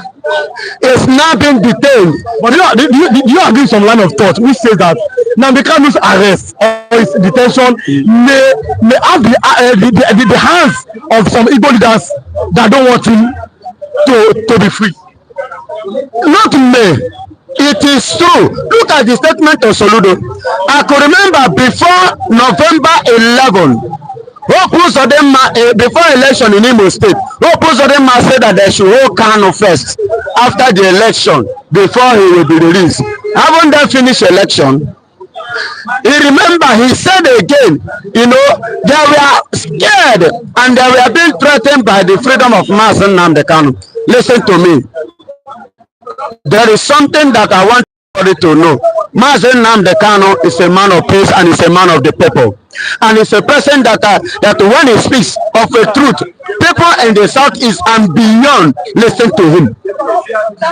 is now being detained. But do you agree with some line of thought which says that Nnamdi Kanu's arrest or his detention may have the hands of some Igbo leaders that don't want him to be free? Not me. It is true. Look at the statement of Soludo. I could remember before November 11. Before election in Imo State, Opuzodema said that they should hold Kanu first after the election before he will be released. Haven't they finished election? He said again, they were scared and they were being threatened by the freedom of mass and Nnamdi Kanu. Listen to me. There is something that I want everybody to know. Mazen Nnamdi Kanu is a man of peace and is a man of the people. And it's a person that when he speaks of a truth, people in the Southeast and beyond listen to him.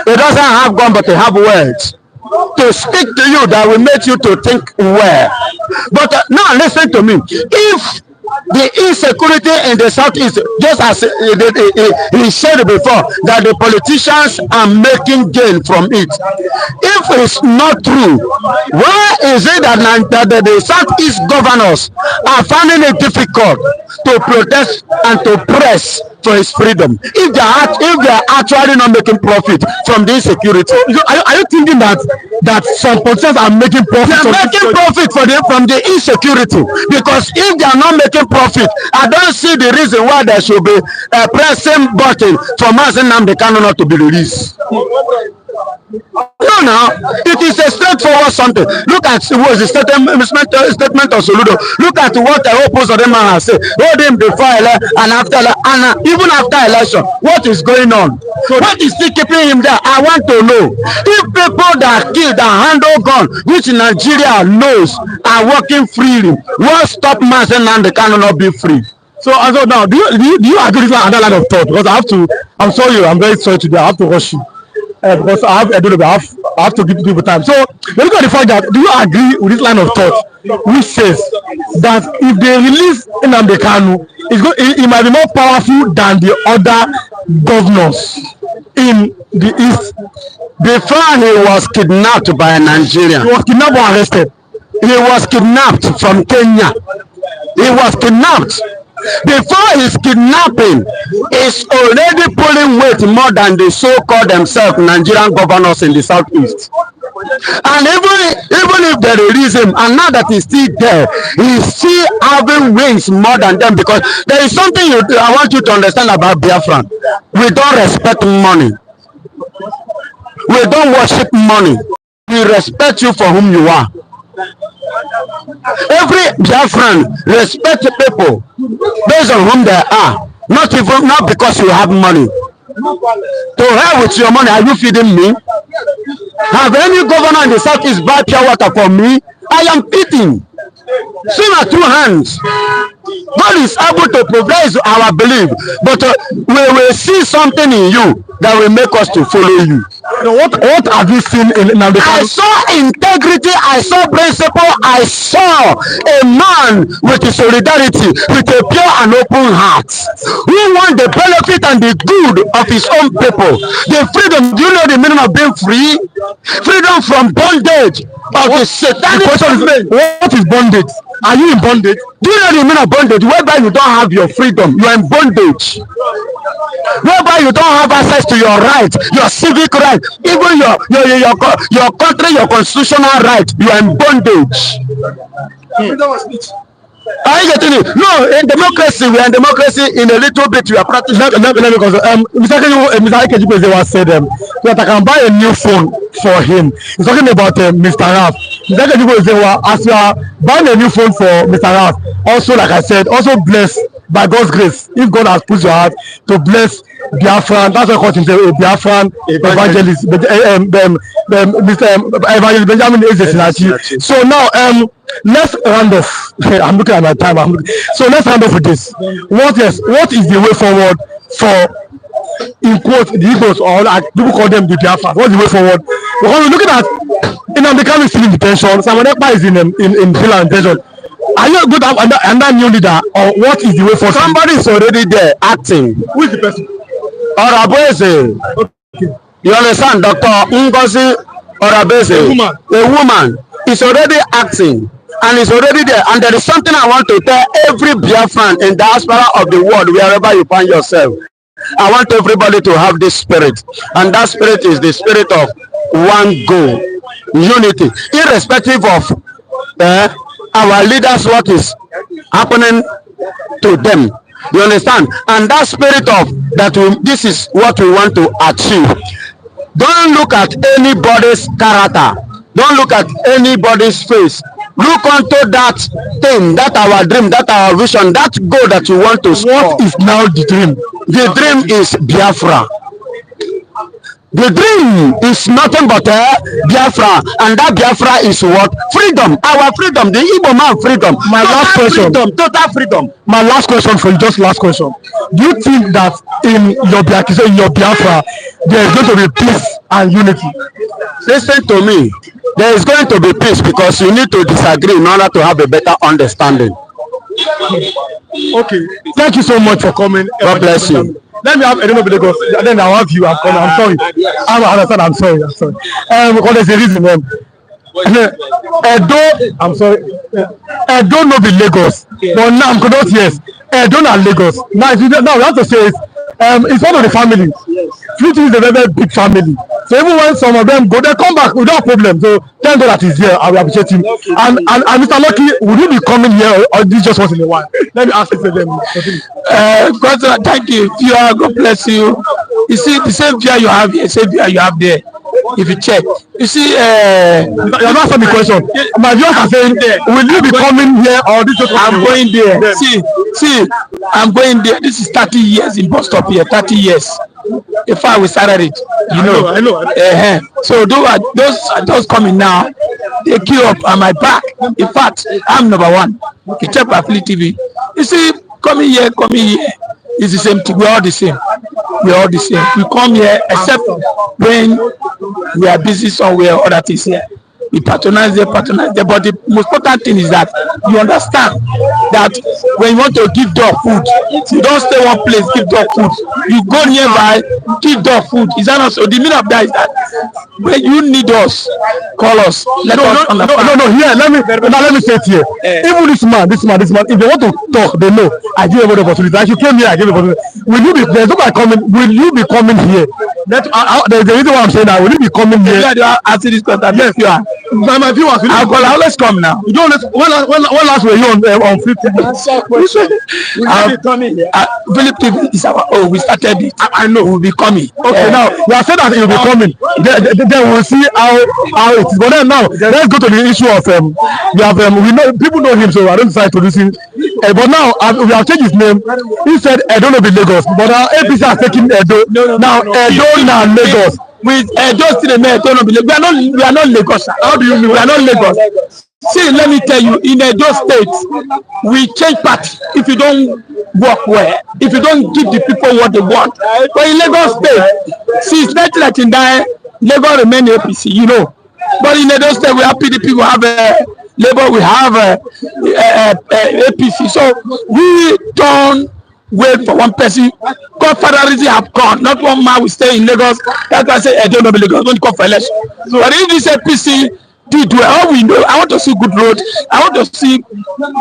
He doesn't have gun, but he have words to speak to you that will make you to think well. But now listen to me. If the insecurity in the Southeast, just as he said before, that the politicians are making gain from it. If it's not true, why is it that the Southeast governors are finding it difficult to protest and to press for his freedom if they are actually not making profit from the insecurity? Are you thinking that some politicians are making profit? They are making profit from the insecurity, because if they are not making profit, I don't see the reason why there should be a pressing button for Nnamdi Kanu not to be released. No, it is a straightforward something. Look at what the statement of Soludo. Look at what the opposite man has said. Hold him before and after, and even after election. What is going on? So what is still keeping him there? I want to know. If people that kill, that handle gun, which Nigeria knows, are working freely, what stop Nnamdi Kanu not be free? So as of now, do you agree with another line of thought? Because I have to. I'm sorry. I'm very sorry today. I have to rush you. Because I don't know. I have to give people time. So when you look at the fact that, do you agree with this line of thought, which says that if they release Nnamdi Kanu, it might be more powerful than the other governors in the east? Before he was kidnapped by a Nigerian. He was kidnapped or arrested. He was kidnapped from Kenya. He was kidnapped. Before his kidnapping, is already pulling weight more than the so-called themselves Nigerian governors in the southeast. And even if they release him, and now that he's still there, he's still having wings more than them, because there is something I want you to understand about Biafran. We don't respect money. We don't worship money. We respect you for whom you are. Every Biafran respect people based on whom they are, not because you have money. To hell with your money. Are you feeding me? Have any governor in the southeast buy pure water for me? I am eating. Swim at two hands. God is able to provide our belief, but we will see something in you that will make us to follow you. What have you seen in Nnamdi Kanu? I saw integrity, I saw principle, I saw a man with solidarity, with a pure and open heart, who want the benefit and the good of his own people. The freedom, do you know the meaning of being free? Freedom from bondage of the satanic. What is bondage? Are you in bondage? Do you know the meaning of bondage? Whereby you don't have your freedom, you are in bondage. Whereby you don't have access to your rights, your civic right, even your country, your constitutional right, you are in bondage. Are you getting it? No, in democracy, we are in democracy. In a little bit, we are practicing. Let me because Mr. Kejipe said that I can buy a new phone for him. He's talking about Mr. Raf. Mr. Kejipe said, well, as you are buying a new phone for Mr. Raf, also, like I said, also blessed by God's grace. If God has put your heart to bless Biafran, that's what I call himself, a Biafran evangelist, Mr. Evangelist Benjamin Eze. So now, let's round off. I'm looking at my time. So let's round off with this. What is the way forward for, in quotes, the Igbos, or like people call them the Biafran? What's the way forward? Because we're looking at, Nnamdi Kanu is still in detention. Simon Ekpa is in jail and detention. Are you good at under new leader, or what is the way forward? Somebody is already there acting. Who is the person? Orabese. Okay. You understand, Dr. Ngozi Orabese? A woman is already acting and is already there. And there is something I want to tell every Biafran in diaspora of the world, wherever you find yourself. I want everybody to have this spirit, and that spirit is the spirit of one goal, unity, irrespective of our leaders, what is happening to them. You understand? And that spirit of that, this is what we want to achieve. Don't look at anybody's character. Don't look at anybody's face. Look onto that thing, that our dream, that our vision, that goal that you want to score. What is now the dream? The dream is Biafra. The dream is nothing but Biafra, and that Biafra is what? Freedom. Our freedom, the Igbo man freedom. My last question. Freedom, total freedom. My last question for you, just last question. Do you think that in your Biafra, there is going to be peace and unity? Listen to me. There is going to be peace, because you need to disagree in order to have a better understanding. Okay. Thank you so much for coming. God bless you. Let me have a little bit of Lagos. Then I'll have you. I'm sorry. I'm sorry. Because there's a reason. I'm sorry. Edo no be Lagos. But now I'm not, yes. Edo and Lagos. Now we have to say it's one of the family. Flutie is a very, very big family. So even when some of them go, they come back without problem. So thank God that he's here. I will appreciate him. And Mr. Lucky, would you be coming here, or this just once in a while? Let me ask you to them. God, thank you. God bless you. You see, the same fear you have here, same fear you have there. If you check, you see, you're not asking the question. My viewers are saying, will you be coming here, or this just? I'm going there. See, I'm going there. This is 30 years in bus stop here. 30 years. If we started it, you know. I know. So those are just coming now. They queue up on my back. In fact, I'm number one. You check my Fleet TV. You see, coming here, it's the same thing. We're all the same. We're all the same. We come here except when we are busy somewhere or other things here. We patronize there. But the most important thing is that you understand that when you want to give dog food, you don't stay one place, give dog food. You go nearby, give dog food. Is that not so? The meaning of that is that when you need us, call us. Let us understand. No. Here, let me say it here. Even this man, if they want to talk, they know. I give everybody opportunity. As you came here, I give opportunity. There's no coming. Will you be coming here? There's the reason why I'm saying that. Will you be coming here? Yeah, answer this question. Yes, you are. My viewers, I'll let's come now. You don't when last were you on 50? Philip TV is our own. We started it. I know we'll be coming. Okay, now you are saying that you'll be coming. Then we'll see how it is. But then now let's go to the issue of we know people know him, so I don't decide to do it. But now we have changed his name. He said Edo no be Lagos, but our APC are taking Edo. Now Edo na Lagos. With just in the mayor, we are not Lagos. How do you mean? We are not Lagos. See, let me tell you, in Edo State, we change party if you don't work well, if you don't give the people what they want. But in Lagos State, since 1999, Lagos remain APC, you know. But in Edo State, we have PDP, we have Labour, we have APC. So we don't wait for one person. Confederacy have gone. Not one man will stay in Lagos. That's why I say I don't know Lagos. Don't come for election. So, but if this APC did well, all we know, I want to see good roads. I want to see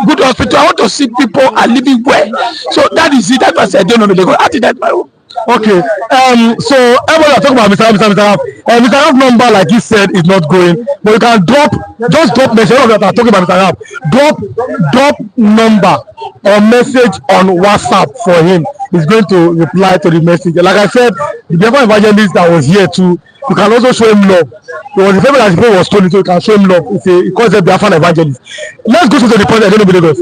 good hospital. I want to see people are living well. So that is it. That's why I say I don't know Lagos. I think that's my own. Okay. So everybody are talking about Mr. Ralph. Mr. Ralph number, like he said, is not going. But you can drop message. All of that are talking about Mr. Ralph. Drop number or message on WhatsApp for him. He's going to reply to the message. Like I said, the Biafra evangelist that was here too, you can also show him love. It was the favorite that people was told, so you can show him love. He calls himself Biafra evangelist. Let's go to the point. I don't know Lagos.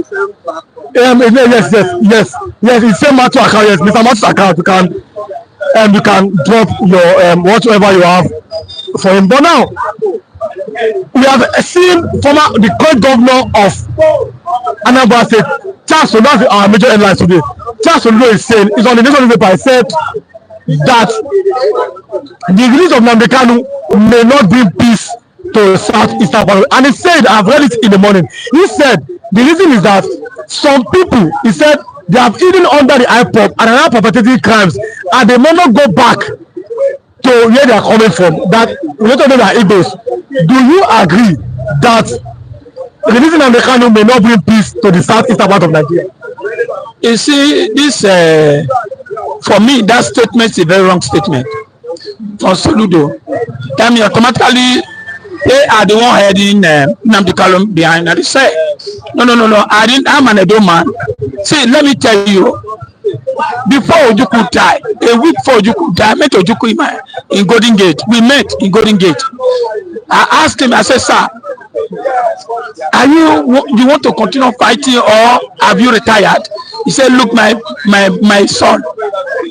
Yes. It's same Matthew account. Yes, Mr. Matthew's account. You can drop your whatever you have for him. But now we have seen the current governor of Anambra State, Charles Soludo, that's our major headline today. Charles Soludo is saying, it's on the nation newspaper, I said that the release of Nnamdi Kanu may not bring peace to Southeastern part. And he said, I've read it in the morning. He said the reason is that some people, he said, they have hidden under the IPOP and are perpetrating crimes, and they may not go back to where they are coming from. That we don't know that Igbos. Do you agree that the reason Nnamdi Kanu may not bring peace to the southeastern part of Nigeria? You see, this for me, that statement is a very wrong statement. For Soludo, that means automatically they are the one heading Nnamdi Kanu behind. And they say, no. I'm an Edo man. See, let me tell you, before Ojukwu died, a week before Ojukwu died, I met Ojukwu in Golden Gate. We met in Golden Gate. I asked him, I said, sir, you want to continue fighting or have you retired? He said, look, my son,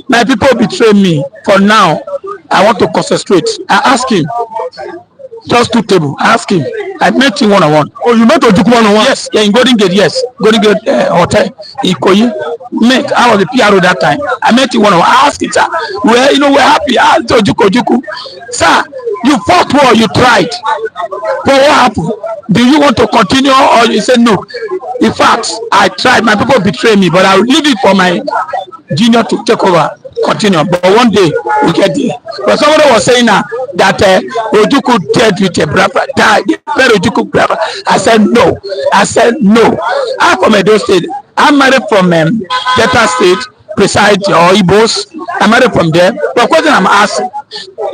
my people betray me. For now, I want to concentrate. I asked him, just 2 tables. I asked him. I met him one-on-one. Oh, you met Ojukwu one-on-one? Yes, in Golden Gate, yes. Golden Gate Hotel in Ikoyi. I was the PRO that time. I met him one-on-one. I asked him, sir, we're happy. I asked Ojukwu, sir, you fought war, you tried. But what happened? Do you want to continue or you said no? In fact, I tried. My people betray me, but I will leave it for my junior to take over. Continue, but one day we get there. But somebody was saying that Ojukwu dead with a brother, died. Ojukwu brother. I said no. I'm from Edo State. I'm married from Delta State, Preside or Igbos. I'm married from there. But question I'm asking,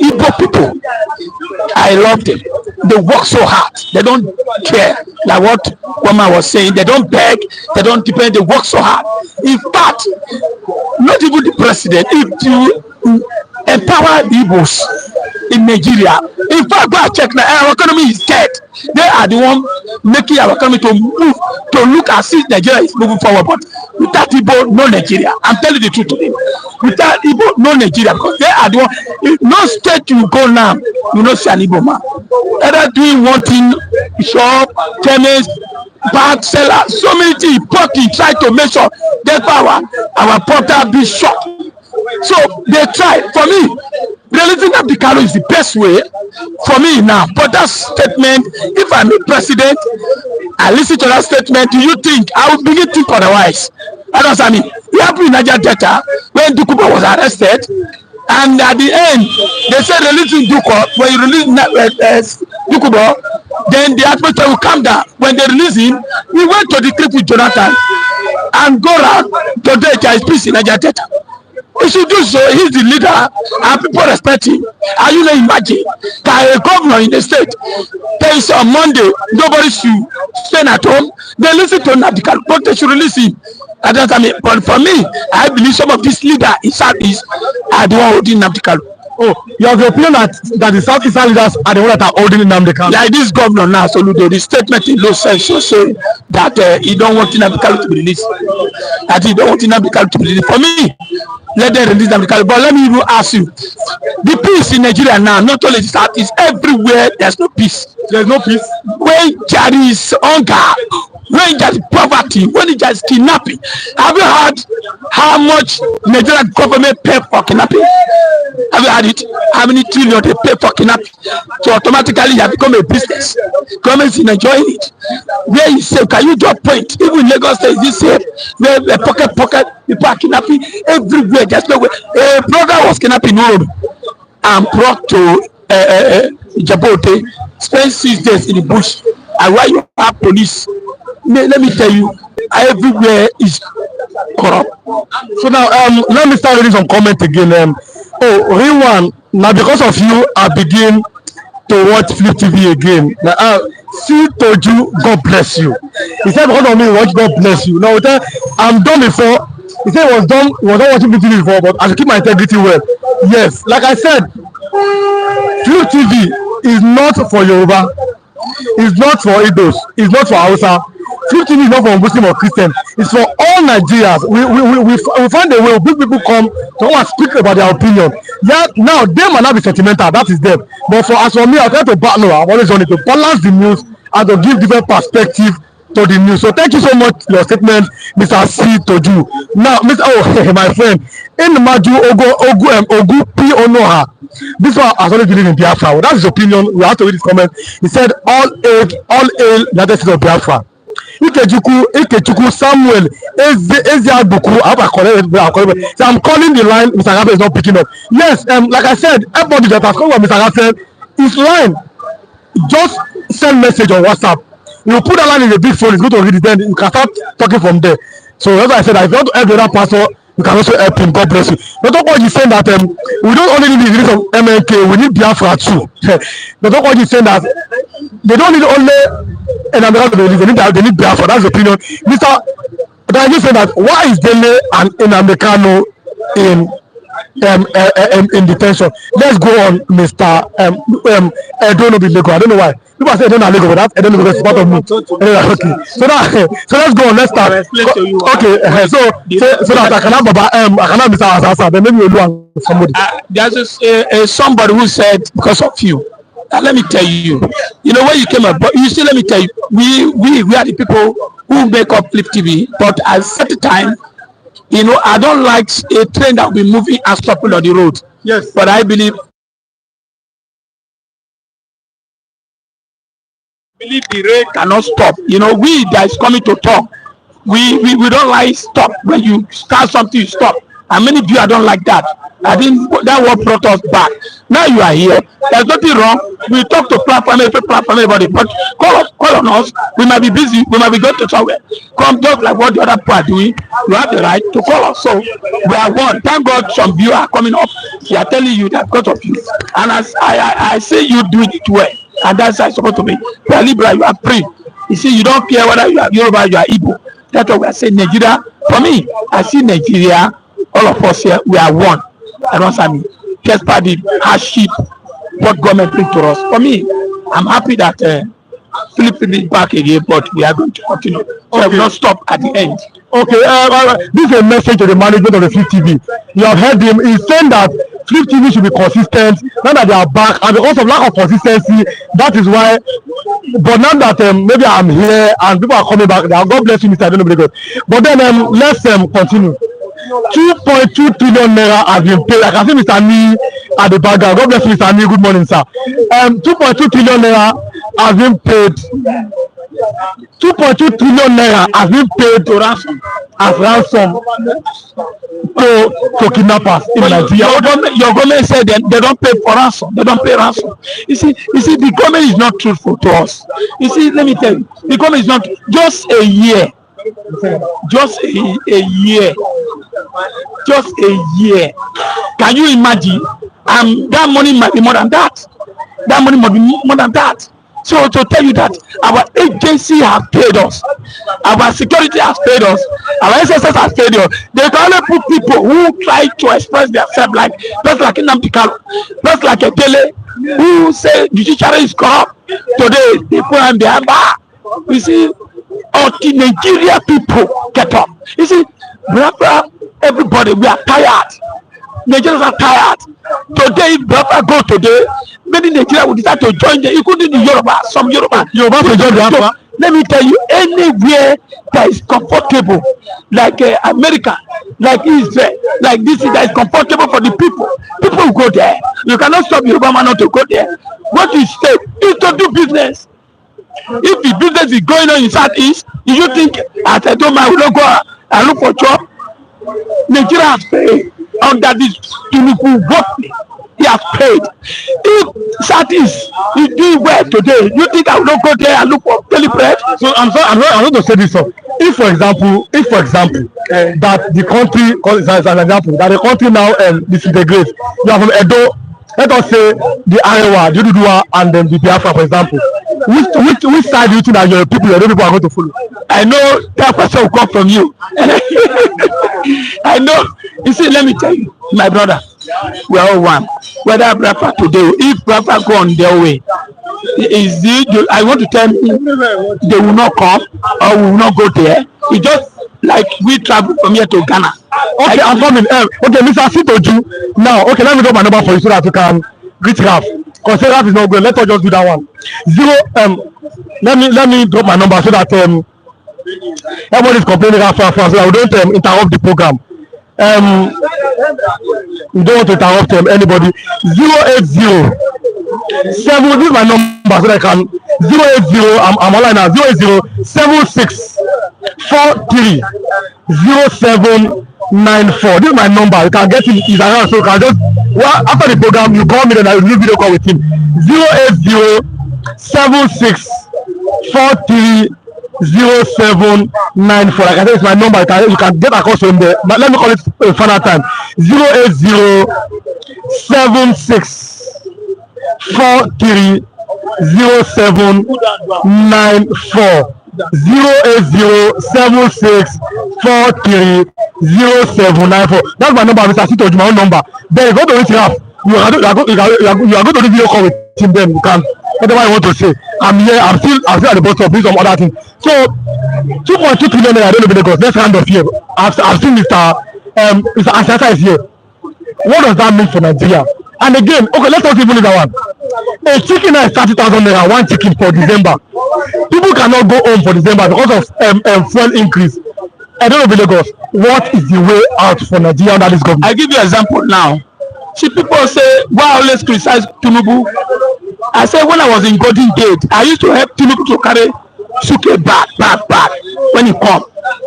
Igbo people, I love them. They work so hard. They don't care. Like what woman was saying, they don't beg, they don't depend, they work so hard. In fact, not even the president, if you empower the Igbos in Nigeria, in fact, go and check now, our economy is dead. They are the one making our economy to move, to look as if Nigeria is moving forward. But without Igbo, no Nigeria. I'm telling the truth today. Without Igbo, no Nigeria. Because they are the one, if no state you go now, you know see an Igbo man. Either doing one thing, shop, chemist, bag seller, so many things, pocket, try to make sure therefore our portal be short. So they try. For me, releasing Nnamdi Kanu is the best way for me now. But that statement, if I'm a president, I listen to that statement, do you think I will begin to think otherwise? That's what I mean. We have in Niger Delta when Dukuba was arrested, and at the end they said releasing Dukuba. When you release Dukuba, then the atmosphere will calm down. When they release him, we went to the trip with Jonathan and go around to there is peace in Niger Delta. He should do so. He's the leader and people respect him. Are you not imagine that a governor in the state tells on Monday nobody should stay at home? They listen to Nnamdi Kanu, but they should release him. I mean, but for me, I believe some of these leaders in Southeast are the one holding Nnamdi Kanu. Oh, you have the opinion that the Southeastern leaders are the ones that are holding Nnamdi Kanu? Like this governor now, Soludo, the statement in low sense should say that he don't want Nnamdi Kanu to be released. That he don't want Nnamdi Kanu to be released. For me, let them release Nnamdi Kanu. But let me even ask you, the peace in Nigeria now, not only the Southeast, everywhere there's no peace. There's no peace. When there is hunger, when there is poverty, when there is kidnapping. Have you heard how much Nigerian government pay for kidnapping? Have you heard it? How many trillion they pay for kidnapping? So automatically you have become a business. Government is enjoying it. Where is safe? Can you just point? Even in Lagos State, is this safe? Where pocket people are kidnapping everywhere. There's no way. A brother was kidnapped in Europe and brought to Djibouti, spent 6 days in the bush. And why you have police? Let me tell you, everywhere is corrupt. So now, let me start reading some comment again. Real one, now because of you, I begin to watch Flip TV again. Now, see Toju, God bless you. He said, because of me, watch God bless you. Now, I'm done before. He said he was done watching Flip TV before, but I should keep my integrity well. Yes, like I said, Flip TV is not for Yoruba. It's not for Idos. It's not for Hausa. Flip TV is not for Muslim or Christian. It's for all Nigerians. We find a way. Big people come to come and speak about their opinion. Yeah, now they might not be sentimental. That is them. But as for me, I try to battle. I've always done it to balance the news and to give different perspective to the news. So thank you so much for your statement, Mr. C. Toju. Now, my friend, Nnamdi Ogu P. Onoha. This one has always been in Biafra. Well, that's his opinion. We have to read his comment. He said, all hail United States of Biafra. Ikechukwu Samuel Eziabuku. So I'm calling the line. Mr. Gabe is not picking up. Yes, like I said, everybody that has come from Mr. Gabe is line. Just send message on WhatsApp. You put that line in the big phone, it's going to read it, then you can start talking from there. So as I said, if you want to help the other pastor, you can also help him. God bless you. Dr. Koji is saying that we don't only need the release of MNK, we need Biafra too. Dr. Koji is saying that they don't need only Nnamdi Kanu, they need Biafra. That's the opinion. Mr. Daji said that why is Dele and Nnamdi Kanu in detention? Let's go on, Mr. I don't know the Lego. I don't know why. People say I don't know Lego, but I don't know because it's part of me. Okay. So let's go on. Let's start. Okay. So that I can have Baba I can have Mr. Asasa. Then maybe we'll do somebody. There's somebody who said because of you. Let me tell you. You know when you came up, but you see, let me tell you, we are the people who make up Flip TV. But at a certain time, you know, I don't like a train that will be moving and stopping on the road. Yes. But I believe the rain cannot stop. You know, we that is coming to talk, we don't like stop. When you start something, you stop. And many of you, I don't like that. I think that what brought us back. Now you are here. There's nothing wrong. We talk to platform everybody, but call on us. We might be busy. We might be going to somewhere. Come talk like what the other people are doing. You have the right to call us. So we are one. Thank God some viewers are coming up. They are telling you that because of you. And as I say you do it well. And that's how it's supposed to be. You are liberal, you are free. You see, you don't care whether you are Yoruba, you are Igbo. That's what we are saying. Nigeria, for me, I see Nigeria, all of us here, we are one. I don't say me. Just by the hardship what government bring to us. For me, I'm happy that Philip is back again, but we are going to continue. So I will not stop at the end. Okay, this is a message to the management of the Flip TV. You have heard him. He's saying that Flip TV should be consistent, not that they are back, and because of lack of consistency, that is why but now that maybe I'm here and people are coming back, now God bless you, Mr. Nnamdi. But then let's continue. 2.2 trillion naira has been paid. I can see Mr. Ni at the background. God bless you, Mr. Ni. Good morning, sir. 2.2 trillion naira has been paid. 2.2 trillion naira has been paid to ransom to kidnappers in Nigeria. Your government said they don't pay for ransom. They don't pay ransom. You see, the government is not truthful to us. You see, let me tell you, the government is not just a year. Just a year. Just a year. Can you imagine? That money might be more than that. That money might be more than that. So to tell you that our agency has paid us, our security has paid us, our SSS has paid us. They can only put people who try to express themselves just like Nnamdi, just like a Dele, who say judiciary is corrupt. Today they put on their bar. You see, until Nigeria people get up. You see, brother, everybody, we are tired. Nigerians are tired. Today, if Biafra go today, many Nigerians will decide to join them, including the Yoruba, some Yoruba to join Biafra. Let me tell you, anywhere that is comfortable, like America, like Israel, like this, that is comfortable for the people will go there. You cannot stop Yoruba man not to go there. What you say is to do business. If the business is going on in Southeast, you think as I don't mind, we don't go and look for job. Nigeria has paid under this Tinubu work. He has paid. If Southeast is doing well today, you think I will not go there and look for daily bread? So I'm going to say this. If for example, that the country, as an example, that the country now disintegrates, you have from Edo. Let us say the Arewa, the Ududua, and then the Biafra, for example. Which side do you think that your people are going to follow? I know that question will come from you. I know. You see, let me tell you, my brother, we are all one. Whether Biafra today, if Biafra go on their way, I want to tell you, they will not come or we will not go there. It's just like we travel from here to Ghana. Okay, I'm coming. Okay, Mr. Sitoju. Now, okay, let me drop my number for you so that you can reach Raf. Because Raf is not going. Let us just do that one. Let me drop my number so that everybody is complaining Raf, so that we don't interrupt the program. We don't want to interrupt anybody. 080 7. This is my number so that I can 080. I'm online now. 080 76 43 0794. This is my number. You can get him. He's around, so you can just after the program you call me, then I will do video call with him. 080 76 43 0794. Like I said, it's my number. You can get across from there. But let me call it a final time. 080 76 43 0794. 08076430794. That's my number, Mr. Sitoju, my own number. Then you go to reach Raf. You are going to do video call with him. Then you can. Whatever I want to say. I'm here. I'm still at the bottom. Doing some other things. So 2.2 trillion naira. I don't know the Lagos. Let's round off here. I've seen Mr. Asasa is here. What does that mean for Nigeria? And again, okay, let's not even leave that one. A chicken is 30,000 naira. One chicken for December. People cannot go home for December because of fuel increase. I don't know, Lagos. What is the way out for Nigeria under this government? I give you an example now. See, people say, why I always criticize Tinubu? I say, when I was in Golden Gate, I used to help Tinubu to carry suke back when he come.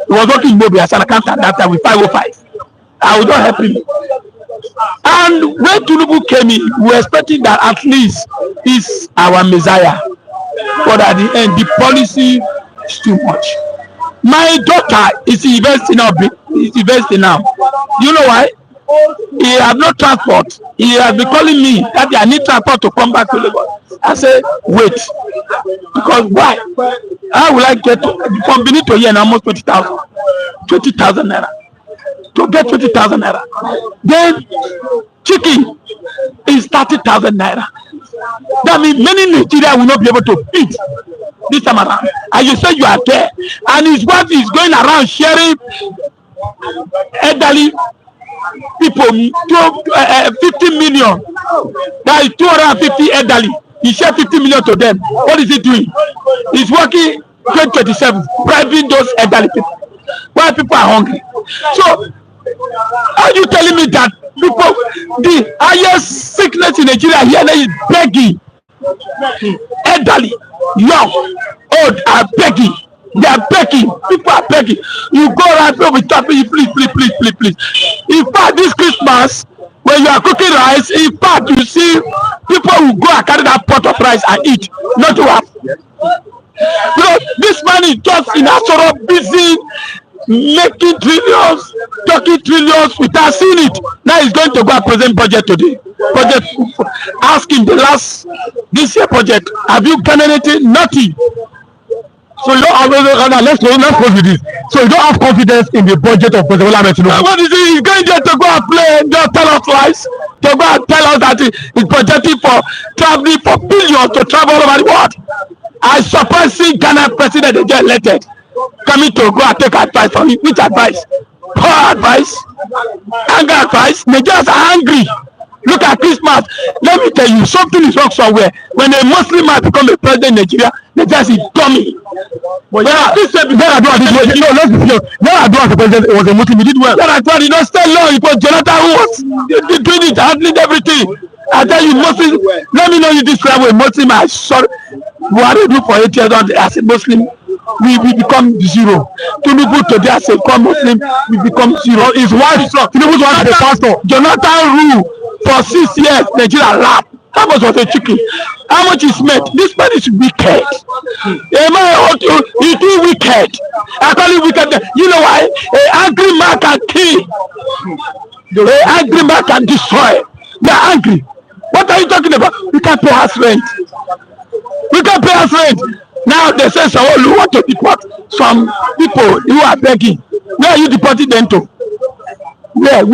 He was working in Mobi as an accountant that time with 505. I would not help him. And when Tinubu came in, we were expecting that at least he's our messiah. But at the end, the policy is too much. My daughter is investing now. You know why? He have no transport. He has been calling me that I need transport to come back to Lagos. I say, wait. Because why? How will I get from Benin to here and almost 20,000 naira? To get 20,000 naira. Then chicken is 30,000 naira. That means many Nigerians will not be able to eat this time around. And you say you are there. And his wife is going around sharing elderly people 50 million. That is 250 elderly. He shared 50 million to them. What is he doing? is working 2027, bribing those elderly people while people are hungry. So, are you telling me that people, the highest sickness in Nigeria here is begging? Elderly, young, old are begging. They are begging. People are begging. You go around people with tapping, please. In fact, this Christmas, when you are cooking rice, in fact, you see people will go and carry that pot of rice and eat, not to have. You know, this man is just in a sort of busy making trillions, talking trillions without seeing it. Now he's going to go and present budget today. Budget, ask him this year budget, have you done anything? Nothing. So you don't have, let's close with this. So you don't have confidence in the budget of President Bola Ahmed Tinubu. What is it? He's going there to go and play, just tell us lies, to go and tell us that he's projecting for traveling for billions to travel all over the world. I suppose see Ghana president they get elected coming to go and take advice from him. Which advice? Poor advice, anger advice. Nigerians are angry. Look at Christmas. Let me tell you, something is wrong somewhere. When a Muslim man become a president in Nigeria, Nigerians is dummy. But yeah, let's be fair. Yar'Adua as the president was a Muslim. He did well. Yar'Adua did not stay long. It was Jonathan who was doing it, handling everything. I tell you, Muslim. Let me know you this time with Muslim. I saw Buhari do for 8 years as a Muslim. We become zero. Tinubu today as a Muslim, we become zero. His wife, Tinubu's wife is a pastor. Jonathan rule for 6 years. Nigeria laugh. How much was a chicken? How much is made? This man is wicked. He's too wicked. I call him wicked. You know why? An angry man can kill. An angry man can destroy. They are angry. What are you talking about? We can't pay us rent. We can't pay us rent. Now they say Sanwo-Olu want to deport some people who are begging. Where are you deporting them to? Where?